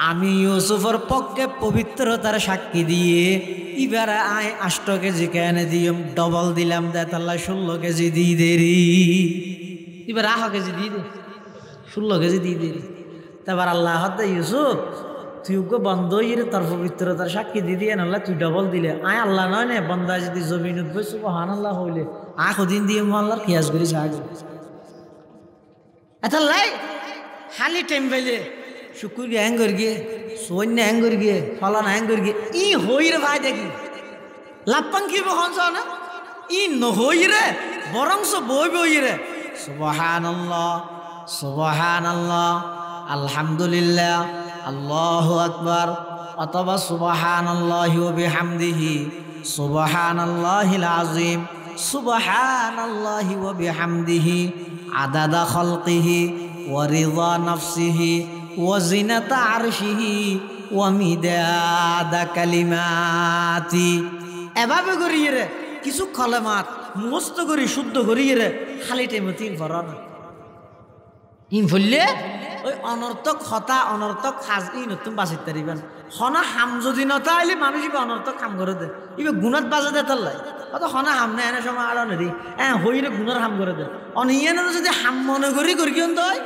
আমি ইউসুফের পক্ষে পবিত্রতার সাক্ষী দিয়ে এবারে 8 কেজি কেন দিম ডবল দিলাম দে তাল্লা 16 কেজি দি দেরি এবার 8 কেজি দিয়ে দে 16 কেজি দিয়ে দে তারপর আল্লাহ হতে ইউসুফ তুই ওকে বন্ধ হইরে তোর পবিত্রতার সাক্ষী দিয়ে দিয়ে নাহলে তুই ডবল দিলে আয় আল্লাহ নয় নে বন্ধা যদি জমিন উঠবে সুবহানাল্লাহ হইলে দিন দিয়ে আল্লাহর খিয়াস করি সাহায্য এত লাই খালি টাইম পাইলে শুকুর গিয়ে হ্যাং করি গিয়ে সৈন্য হ্যাং করি গিয়ে ফলানা হ্যাং করি গিয়ে ই হইরে ভাই দেখি লাপাং কি বহন না ই নহইরে বরংস বই বইরে সুবহানাল্লাহ সুবহানাল্লাহ আলহামদুলিল্লাহ আল্লাহু আকবার অথবা সুবহানাল্লাহি ওয়া বিহামদিহি সুবহানাল্লাহিল আযীম সুবহানাল্লাহি ওয়া বিহামদিহি আদাদা খালকিহি ওয়া রিদা নাফসিহি ওয়া জিনাতা আরশিহি ওয়া মিদাদা কালিমাতি এভাবে করিয়ে রে কিছু কলেমাত মুখস্থ করি শুদ্ধ করিয়ে রে খালি টাইমে তিন ফরানা ইন ফুললে ওই অনর্থক হতা অনর্থক খাজ ই নতুন বাঁচিত পারিবেন হনা হাম যদি নতা আইলে মানুষ অনর্থক কাম করে দে এবার গুণত বাজে দে তাল্লাই অত হনা হাম না এনে সময় আলো নেই হইলে গুণের হাম করে দে অনিয়ানে যদি হাম মনে করি কিয়ন তয়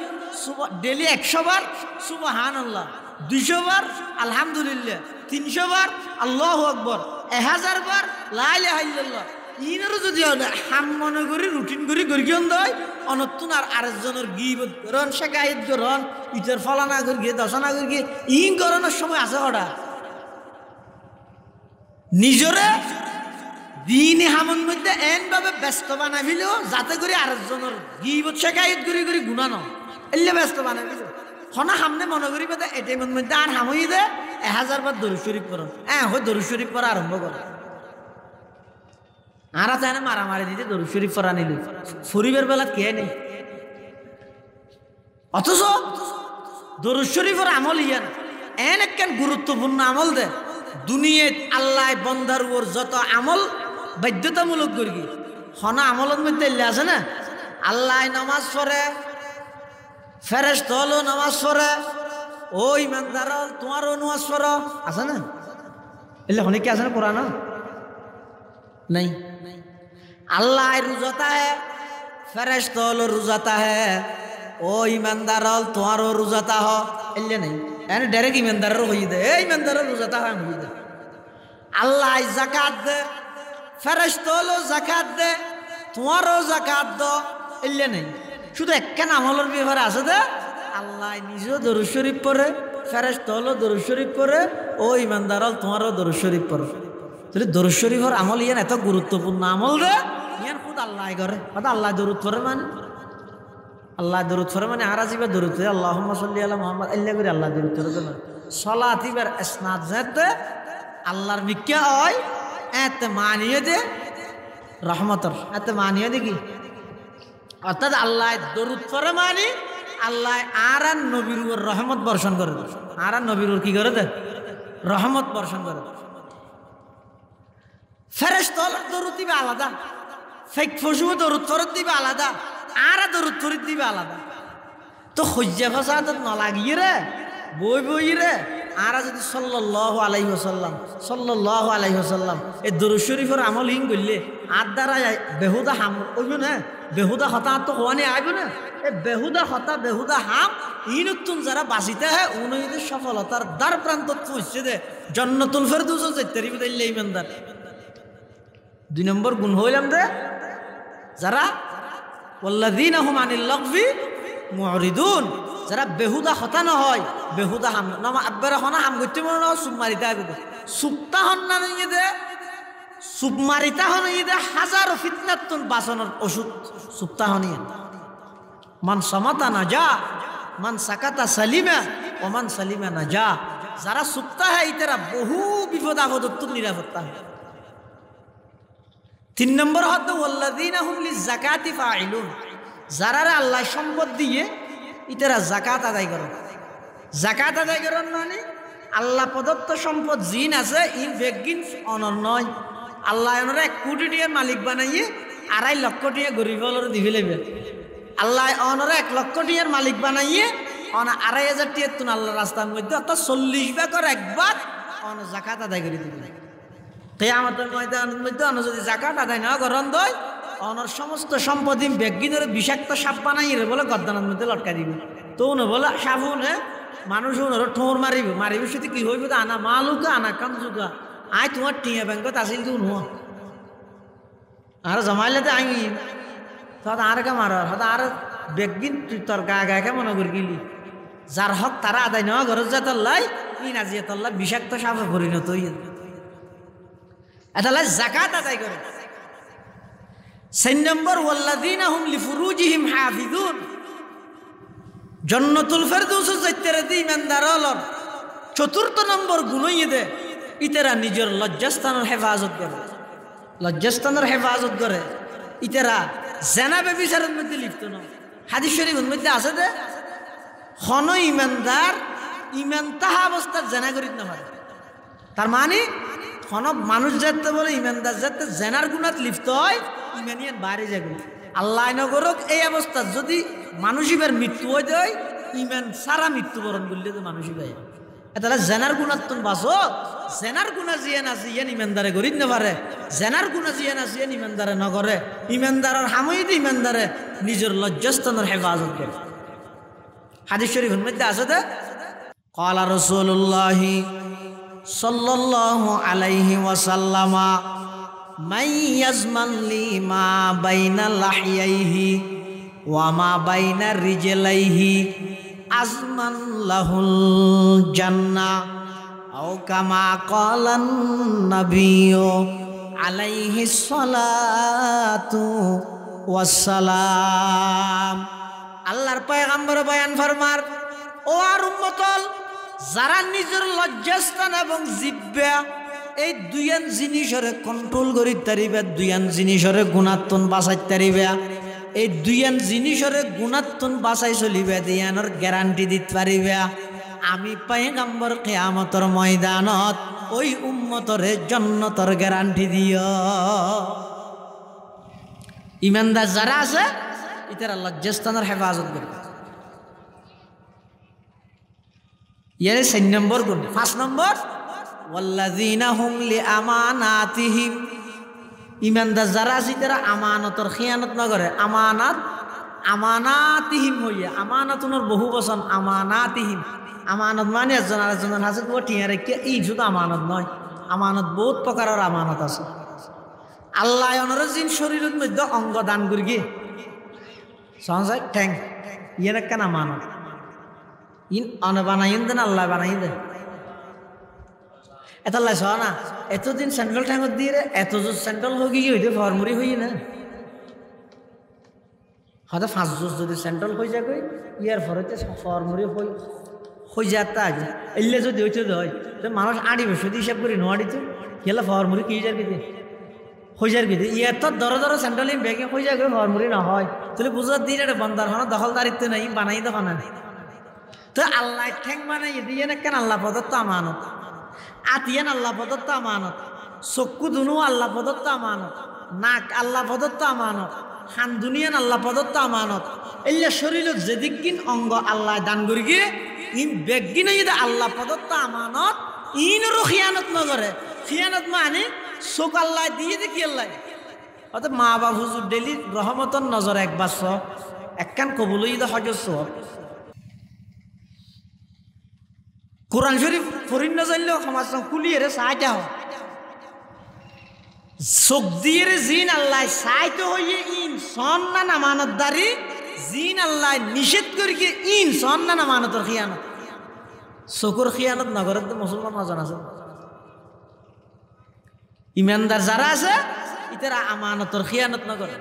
ডেলি 100 বার সুবহানাল্লাহ 200 বার আলহামদুলিল্লাহ 300 বার আল্লাহু আকবার 1000 বার লা ইলাহা ইল্লাল্লাহ ইনারও যদি হাম মনে করি রুটিন করি কিয়ন তয় অনতুন আর আরেকজনের গিবত করন শেখায়ত করন ইটার ফলানা করি গিয়ে দশনা করি গিয়ে ইন করানোর সময় আছে হঠাৎ নিজরে দিন হামন মধ্যে এনভাবে ব্যস্ত বানাবিলেও যাতে করে আরেকজনের গিবত শেখায়ত করি গুণানো এলে ব্যস্ত বানাবিল হনা হামনে মনে করি পেতে এটিএমের মধ্যে আর হামই দে 1000 বার দরুদ শরীফ করন হয় দরুদ শরীফ পড়া আরম্ভ করে আর আছে না মারামারি দিতে দরুদ শরীফ পড়া নিল শরীফের বেলা কে নেই অথচ দরুদ শরীফের আমল ইয়ান এন একখান গুরুত্বপূর্ণ আমল দে দুনিয়াত আল্লাহ বন্দার উপর যত আমল বাধ্যতামূলক করি হনা আমলের মধ্যে আছে না আল্লাহ নামাজ পড়ে ফেরেশতা হলো নামাজ পড়ে, ও ইমানদার তোমারও নামাজ পড়ো, আছে না? এলে অনেক কি আছে না কোরআন নেই? আল্লাহ রোজাতা হ্যাঁ, ফেরেশতা হলো রোজাতা হ্যাঁ, ও ইমানদার তোমারও রোজাতা হ, এলে নেই। এনে ডাইরেক্ট ইমানদারেরও হয়ে দে, এই ইমানদারের রোজাতা হয় হয়ে দে। আল্লাহ যাকাত দে, ফেরেশতা হলো যাকাত দে, তোমারও যাকাত দ, এলে নেই। শুধু একখান আমলের ব্যাপারে আছে দে, আল্লাহ নিজেও দরুদ শরীফ পড়ে, ফেরেশতা হলো দরুদ শরীফ পড়ে, ও ইমানদার তোমারও দরুদ শরীফ পড়ে। তাহলে দরুদ শরীফের আমল ইয়ান এত গুরুত্বপূর্ণ আমল রে, ইয়ান খুদ আল্লাহ করে। কথা আল্লাহ দরুদ পড়ে মানে, আল্লাহ দরুদ পড়ে মানে আর আজিবার দরুদ পড়ে আল্লাহুম্মা সাল্লি আলা মুহাম্মদ আল্লাহ করে আল্লাহ দরুদ পড়ে না। সালাত ইবার ইসনাদ যাতে আল্লাহর মিক্কা হয়, এতে মানিয়ে দে রহমতর, এতে মানিয়ে দে কি, অর্থাৎ আল্লাহ দরুদ পড়ে মানে আল্লাহ আর নবীর উপর রহমত বর্ষণ করে, আর নবীর উপর কি করে দে, রহমত বর্ষণ করে। ফেরেশতা দরুদ দিবে আলাদা, ফেক ফসু দরুদ ফরত দিবে আলাদা, আর দরুদ ফরিদ দিবে আলাদা। তো হজ্জা ফাসাদ ন লাগিয়ে রে, বই বই রে, আর যদি সাল্লাল্লাহু আলাইহি ওয়াসাল্লাম, সাল্লাল্লাহু আলাইহি ওয়াসাল্লাম এই দরুদ শরীফের আমল হিং করলে আর দ্বারা বেহুদা হাম কইব না, বেহুদা হতা তো হওয়ানি আইব না। এই বেহুদা হতা বেহুদা হাম ইনুতুন যারা বাঁচিতে হয় উনইদের সফলতার দ্বার প্রান্ত পৌঁছে দে, জান্নাতুল ফেরদৌস যাইতে রিবে দিলে ইমানদার। 2 নম্বর গুণ হইলাম দে যারা ওয়াল্লাযীনা হুম আনিল লাগভি মুরিদুন, যারা বেহুদা হতা না হয়, বেহুদা হাম নামা আব্বারা হনা হাম গইতে মনে না সুপ মারিতে আইবে, সুপতা হন না নিয়ে দে, সুপ মারিতা হন নিয়ে দে হাজার ফিতনাতুন বাসনের ওষুধ সুপতা হনিয়ে। মান সামাতা নাজা, মান সাকাতা সালিমা, ও মান সালিমা নাজা। যারা সুপতা হয় ইতারা বহু বিপদ আপদ নিরাপত্তা হয়। 3 নম্বর হতো ওয়াল্লাযীনা হুম লিযাকাতি ফাইলুন, যারা আল্লাহ সম্পদ দিয়ে ইতারা যাকাত আদায় করে। যাকাত আদায় করেন মানে আল্লাহ প্রদত্ত সম্পদ জিন আছে ইন বেগিন অনর নয়, আল্লাহ ওনারা 1 কোটি টাকার মালিক বানাইয়ে 2.5 লক্ষ টাকা গরিব হলর দিবে লেবে। আল্লাহ ওনারা 1 লক্ষ টাকার মালিক বানাইয়ে অনা 2,500 টাকা তুন আল্লাহ রাস্তার মধ্যে অর্থাৎ 40 ভাগের 1 ভাগ অন যাকাত আদায় করে দিবে। কিয়ামতের ময়দানের মধ্যে অন যদি যাকাত আদায় না করেন দয় অনর সমস্ত সম্পত্তি বেগিনের বিষাক্ত সাপ বানাই রে বলে গদ্দানের মধ্যে লটকা দিবে। তো উনি বলে সাবুনে মানুষ উনার ঠোর মারিবে, মারিবে সেটি কি হইবে, আনা মালুকা আনা কামজুকা, আয় তোমার টিয়া ব্যাংকত আসিল তুই নুয়া আর জমাইলে তো আইনি তখন আর কে মার আর বেগিন তুই তোর গা গায়ে মনে করি গেলি, যার হক তারা আদায় নেওয়া ঘরের যা তল্লাই ই নাজিয়ে তল্লা বিষাক্ত সাপে পরিণত হইয়া এটা যাকাত আদায় করে। 4 নম্বর ওয়াল্লাযীনা হুম লিফুরুজিহিম হাফিজুন, জান্নাতুল ফেরদৌস যাইতে রে ইমানদার হলর 4th নম্বর গুণই দে ইতারা নিজের লজ্জাস্থানের হেফাজত করে, লজ্জাস্থানের হেফাজত করে। ইতারা জেনা ব্যভিচারের মধ্যে লিপ্ত নয়। হাদিস শরীফের মধ্যে আছে দে হন ইমানদার ইমান তাহা অবস্থার জেনা করিত না পারে। তার মানে হন মানুষ যাতে বলে ইমানদার যাতে জেনার গুণাত লিপ্ত হয় ইমানিয়ান বাইরে যাবে। আল্লাহ নগরক এই অবস্থা যদি মানুষিবার মৃত্যু হয়ে যায় ইমান সারা মৃত্যুবরণ করলে তো মানুষই পায়। তাহলে জেনার গুণাত্তন বাঁচো, জেনার গুণা জিয়ান আছে ইয়ান ইমানদারে গরিব না পারে, জেনার গুণা জিয়ান আছে ইয়ান ইমানদারে নগরে, ইমানদারের হামইদ ইমানদারে নিজের লজ্জাস্থানের হেফাজত করে। হাদিস শরীফের মধ্যে আছে দে ক্বালা রাসূলুল্লাহ সাল্লাল্লাহু আলাইহি ওয়াসাল্লামা মান ইয়াজমান লি মা বাইনা লাহিয়াইহি ওয়া মা বাইনা রিজলাইহি আজমান লাহুল জান্নাহ আও কামা ক্বালান নাবিয়্যু আলাইহিস সালাতু ওয়াস সালাম। আল্লাহর পয়গম্বর বয়ান ফরমার, ও আর উম্মতল যারা নিজের লজ্জাস্থান এবং জিহ্বা এই 2 জিনিসরে কন্ট্রোল করি তারিবে, 2 জিনিসরে গুণাত্তন বাঁচাই তারিবে, এই 2 জিনিসরে গুণাত্তন বাঁচাই চলিবে দিয়ানোর গ্যারান্টি দিতে পারিবে, আমি পয়গম্বর কিয়ামতের ময়দানত ওই উম্মতরে জান্নাতের গ্যারান্টি দিও। ইমানদার যারা আছে ইতারা লজ্জাস্থানের হেফাজত করে। ইয়ারে 4 নম্বর গুণ। 5 নম্বর ওয়াল্লাযীনা হুম লিআমানাতিহিম, ইমানদার যারা আছে তারা আমানতর খিয়ানত না করে। আমানাতিহিম হইয়া, আমানাতুনের বহু বচন আমানাতিহিম। আমানত মানে একজন আরেকজনের হাতে তোমার ঠিয়া রেখে, এই শুধু আমানত নয়, আমানত বহুত প্রকারের আমানত আছে। আল্লাহ অনর জিন শরীরের মধ্যে অঙ্গ দান করি গিয়ে সঞ্জয় ঠ্যাং ইয়ে কেন আমানত ইন অন বানাইন দেন, আল্লাহ বানাই দেন। এত লাই না এতদিন সেন্ট্রাল ঠ্যাঙত দিয়ে রে এত সেন্ট্রাল হোক গিয়ে হইতে ফরমুরি হই না, হয়তো 5 জোস যদি সেন্ট্রাল হয়ে যায় ইয়ার ফরতে ফরমুরি হয়ে যাতা এলে যদি হইতে হয় মানুষ আড়ি বসে হিসাব করি নোয়াড়িত খেলা ফরমুরি কি যার কিতে হয়ে যার কিতে ইয়ার তো দর সেন্ট্রাল ব্যাগে হয়ে যায় ফরমুরি না হয় তাহলে বুঝার দিন এটা বন্দার হন দখলদারিত্ব নেই বানাই তো না। তো আল্লাহ ঠ্যাং বানাই দিয়ে না কেন আল্লাহ প্রদত্ত আমানত, আতিয়ান আল্লাহ প্রদত্ত আমানত, চক্ষু দুনু আল্লাহ প্রদত্ত আমানত, নাক আল্লাহ প্রদত্ত আমানত, হান দুনিয়ান আল্লাহ প্রদত্ত আমানত। এলিয়া শরীরের যেদিকিন অঙ্গ আল্লাহ দান করি গিয়ে ইন বেগিনে যদি আল্লাহ প্রদত্ত আমানত ইনরও খিয়ানত নগরে। খিয়ানত মানে চোখ আল্লাহ দিয়ে দেখি আল্লাহ অর্থাৎ মা বাবা হুজুর ডেলি রহমতন নজর একবার একখান কবুলই হজর সব কোরআন শরীফ ফরিন না জানলেও সমাজ কুলিয়ে চাইতে হয় চোখ দিয়ে জিন আল্লাহ চাইতে হইয়ে ইন সন না নামানতদারি জিন আল্লাহ নিষেধ করি কি ইন সন না নামানতর খিয়ানত। চকুর খিয়ানত নগরের তো মুসলমান নজন আছে, ইমানদার যারা আছে ইতারা আমানতর খিয়ানত নগরে।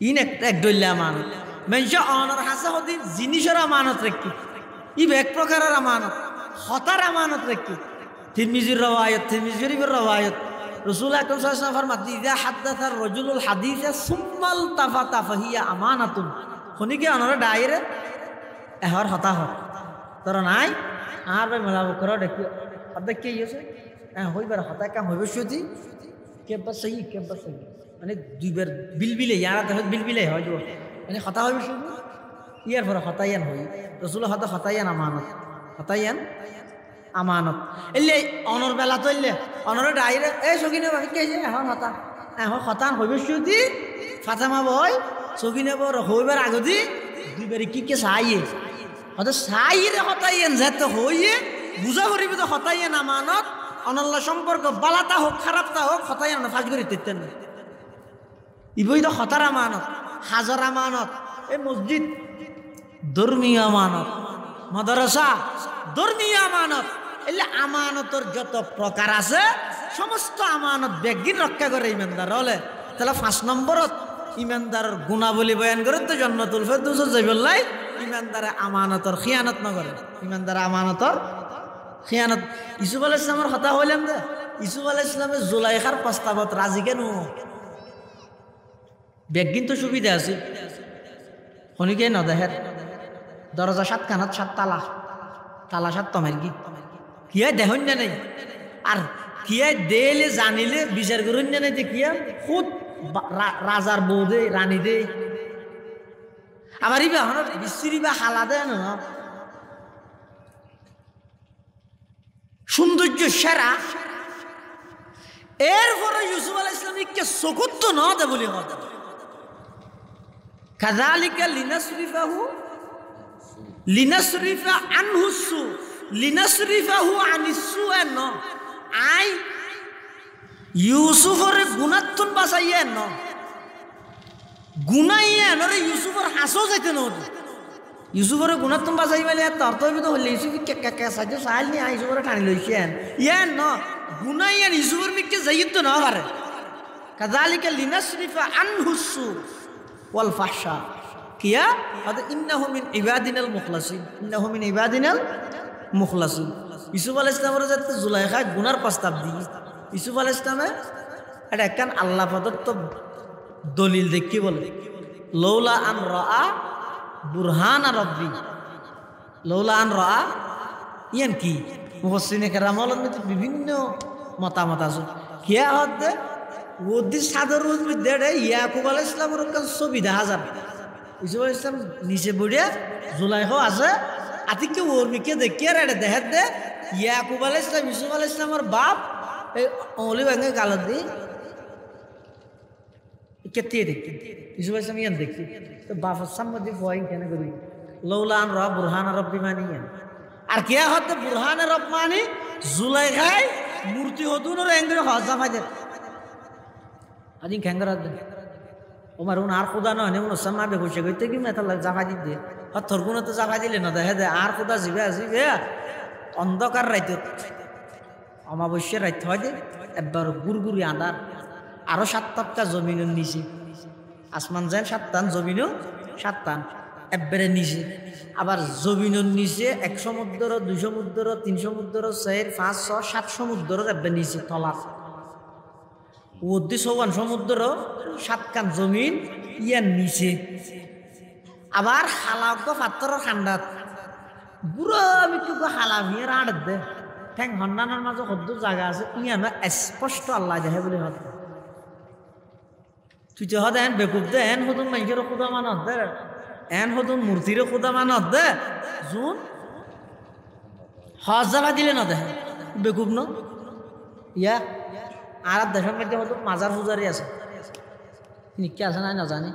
ইন এক দলীয় আমানত মানুষ অনর হাসা হদি জিনিসের আমানত রেখি ই এক প্রকারের আমানত হতার আমানত রেখি। তিরমিজির রওয়ায়াত, তিরমিজি শরীফের রওয়ায়াত রাসূল আকরাম সাল্লাল্লাহু আলাইহি ওয়াসাল্লাম ফরমাতে ইযা হাদাসা রাজুলুল হাদিসা সুম্মাল তাফাতা ফাহিয়া আমানাতুন। খনিকে অনর ডাইরে এহর হতা হ তোর নাই আর ভাই মেলা করে দেখি অর্ধেক কে ইয়েছে হ্যাঁ হইবার হতা কাম হইবে সত্যি কেবা সহি মানে দুইবার বিলবিলে ইয়ারা দেখ বিলবিলে হয় যাব মানে হতা হইবে শুধু ইয়ার পরে হতায়ান হই রাসূল হতায়ান আমানত, হতায়ান আমানত। এলে অনর বেলা তো এলে অনর ডাইরে এই সকিনে ভাবি কে যে এখন হতা এখন হতান হইবে সত্যি ফাতেমা বই সকিনে বড় হইবার আগদি দুইবারে কি কে চাইয়ে হয়তো চাইরে হতাইয়েন যেতে হইয়ে বুঝা করিবে তো হতাইয়েন আমানত। অনল্লা সম্পর্ক বালাতা হোক খারাপটা হোক হতাইয়েন ফাঁস করে দিতেন না ইবই তো হতার আমানত, হাজার আমানত। এই মসজিদ ধর্মীয় আমানত, মাদ্রাসা ধর্মীয় আমানত। এলে আমানতর যত প্রকার আছে সমস্ত আমানত বেগিন রক্ষা করে ইমানদার হলে তাহলে 5 নম্বরত ইমানদারের গুণাবলী বয়ান করে তো জান্নাতুল ফেরদৌসে যাইবলাই। ইমানদারে আমানতর খিয়ানত নগরে, ইমানদারে আমানতর খিয়ানত। ইউসুফ আলাইহিস সালামের কথা হইলাম যে ইউসুফ আলাইহিস সালামের জুলাইখার প্রস্তাবত রাজি কেন বেগিন তো সুবিধা আছে খনিকে নদেহের দরজা 7 কানাত 7 তালা, তালা 7 তমের কি কিয়া দেখুন না নেই আর কিয়া দেলে জানিলে বিচার করুন না নেই যে কিয়া খুদ রাজার বউ দে রানী দে আবার ইবা হন বিশ্রী বা হালা দেয় না সৌন্দর্য সেরা। এরপরে ইউসুফ আলাইহিস সালামকে চকুত না দে বলি কথা কাযালিকা লিনাসরিফা আনহু সু লিনাসরিফাহু আনিসু ন আই ইউসুফের গুণাত্তন বাঁচাইয়ে ন গুনাইয়ে নরে ইউসুফের হাসও যাইতে ন ইউসুফের গুণাত্তন বাঁচাই মেলে তোর তো হলে ইউসুফ সাহায্য চাইল নি ইউসুফের টানি লইছে ইয়ান ন গুনাইয়ে ইউসুফের মিকে যাইতো না পারে। কাযালিকা লিনাসরিফা আনহু সু ওয়াল ফাহশা কিয়া আদা ইন্নাহু মিন ইবাদিনাল মুখলাসিন, ইন্নাহু মিন ইবাদিনাল মুখলাসিন। ইউসুফ আলাইহিস সালামের যাতে জুলাইখা গুনার প্রস্তাব দি ইউসুফ আলাইহিস সালামে এটা একখান আল্লাহ প্রদত্ত দলিল দেখি বলে লৌলা আন রাআ বুরহান রব্বি, লৌলা আন রাআ ইয়ান কি মুফাসসিরিনে কেরামের মধ্যে বিভিন্ন মতামত আছে। কিয়া হতে ওদি সাদর মধ্যে ইয়াকুব আলাইহিস সালামের ছবি দেখা যাবে। ইউসুফ আলাইহিস সালাম নিচে বড়িয়া জুলাইখা আছে আতিকে ওর মিকে দেখি আর এটা দেখার দে ইয়াকুব আলাইহিস সালাম ইউসুফ আলাইহিস সালামের বাপ এই অলি ভাঙে গালত দি কেতিয়ে দেখি ইউসুফ আলাইহিস সালাম ইয়ান দেখি তো বাপের সামনে দিয়ে ভয় কেন করি লৌলান রব বুরহান রব্বি মানিয়ান আর কে হতে বুরহান রব মানি জুলাইখাই মূর্তি হতুন ওর এঙ্গরে হজা ফাইদে আজি খেঙ্গরা দে ওমার উন আর খুদা নয় উন সামনা বে খুশি কইতে কি মেতা লাগ জাফা দি দে আর তোর গুণ তো জাফা দিলে না দেখে দে আর খুদা জিবে জিবে অন্ধকার রাইত অমাবস্যার রাইত হয় দে একবার গুড়গুড়ি আঁধার আরো 7 জমিনের নিচে আসমান যেন 7 জমিনও 7 একবারে নিচে আবার জমিনের নিচে 1 সমুদ্র 2 সমুদ্র 3 সমুদ্র 4 5 6 7 সমুদ্রের একবার নিচে তলা ওদি 54 সমুদ্র 7 কান জমিন ইয়ার নিচে আবার হালাক পাথর ঠান্ডাত বুড়ো মিটু হালা ভিয়ে রাড় দে ঠ্যাং হন্নানোর মাঝে হদ্দ জায়গা আছে ইয়া না স্পষ্ট আল্লাহ যাহে বলে হত তুই তো হদ এন বেকুব দে এন হদুন মানুষের খুদা মানত দে এন হদুন মূর্তির খুদা মানত দে জুন হজ যাবা দিলে না দেখে বেকুব ন ইয়া আর দেশের মধ্যে হতো মাজার পূজারি আছে নিকে আছে নাই না জানি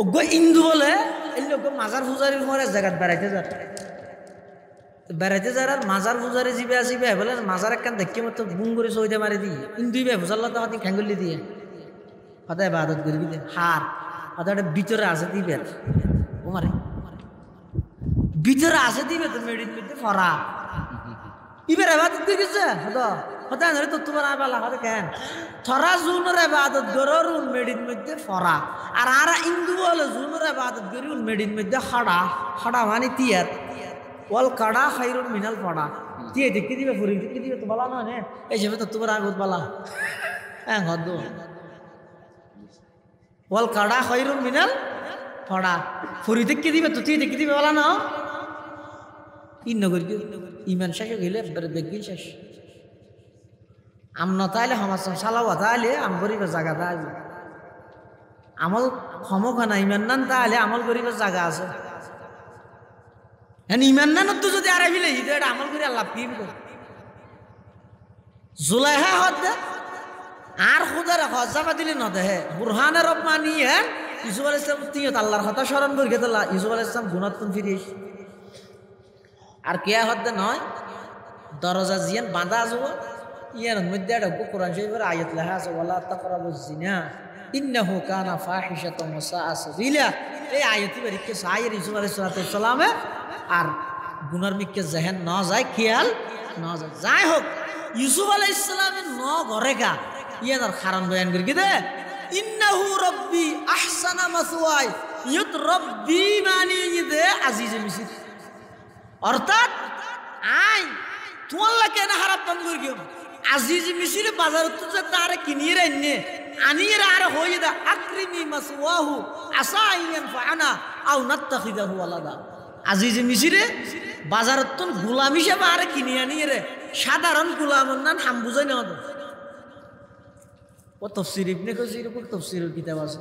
ওগো ইন্দু বলে এই লোক মাজার পূজারির মরে জায়গাত বেড়াইতে যার আর মাজার পূজারি জিবে আসিবে বলে মাজার একখান দেখি মতো বুম করে সইতে মারি দিয়ে ইন্দুই বে ভুজাল্লা তো হাতি খ্যাঙ্গুলি দিয়ে হতে বাদত করবি দে হার হতে একটা ভিতরে আছে দিবে ও মারে ভিতরে আছে দিবে তো মেডিট করতে ফরা ইবের আবাদত দিছে হতো হতে আনরে তো তোমার আবালা হতে কেন থরা জুনের আবাদত গরুন মেডিন মধ্যে ফরা আর আরা ইন্দু বলে জুনের আবাদত গরুন মেডিন মধ্যে খড়া খড়া মানে তিয়ার ওয়াল কাড়া খাইরুন মিনাল ফড়া টিয়ে দেখি দিবে ফুরি দেখি দিবে তো বলা নয় এই যাবে তো তোমার আগত বলা হ্যাঁ হদ ওয়াল কাড়া খাইরুন মিনাল ফড়া ফুরি দেখি দিবে তো টিয়ে দেখি দিবে বলা না ইন্নগর ইমান শেষ গেলে একবারে দেখবি শেষ আমন তাইলে সমাজ চালাওয়া তাইলে আম গরিবের জায়গা তাইলে আমল ক্ষমখানা ইমান নান তাহলে আমল গরিবের জায়গা আছে ইমান নানত তো যদি আর ফিলে এটা আমল করে আল্লাহ কি জুলাইহা হদ দে আর খুদার হজাবা দিলে ন দেহে বুরহানের রব মানি হ্যাঁ ইউসুফ আলাইহিস সালাম তিয়ত আল্লাহর কথা স্মরণ করে গেল ইউসুফ আলাইহিস সালাম গুনাতুন ফিরিস আর কেয়া হদ্দে নয় দরজা জিয়ান বাঁধা আসবো ইয়ার মধ্যে একটা কোরআন শরীফের আয়াত লেখা আছে ওয়ালা তাকরাবুজ জিনা ইন্নাহু কানা ফাহিশাতান ওয়া সাআ সাবিলা এই আয়াতই বারিকে সাইয়ের ইউসুফ আলাইহিস সালামে আর গুনার মিকে জেহেন না যায় খেয়াল না যায় যাই হোক ইউসুফ আলাইহিস সালামের ন ঘরে গা ইয়ার কারণ বয়ান করি দে ইন্নাহু রাব্বি আহসানা মাসওয়াই ইয়ত রাব্বি মানি দে আজিজ মিসির অর্থাৎ আই তোমাল্লা কেন হারাপ বন্ধ করে গিয়ে আজিজ মিশিরে বাজার তো তারে কিনিয়ে রান্নে আনিয়ে আর হয়ে দা আকরিমি মাসওয়াহু আসাইয়ান ফানা আও নাত্তাখিদাহু আলাদা আজিজ মিশিরে বাজারত তো গোলাম হিসেবে আর কিনে আনিয়ে রে সাধারণ গোলামের নাম হাম বুঝাই না ও তফসির ইবনে কাসির উপর তফসিরের কিতাব আছে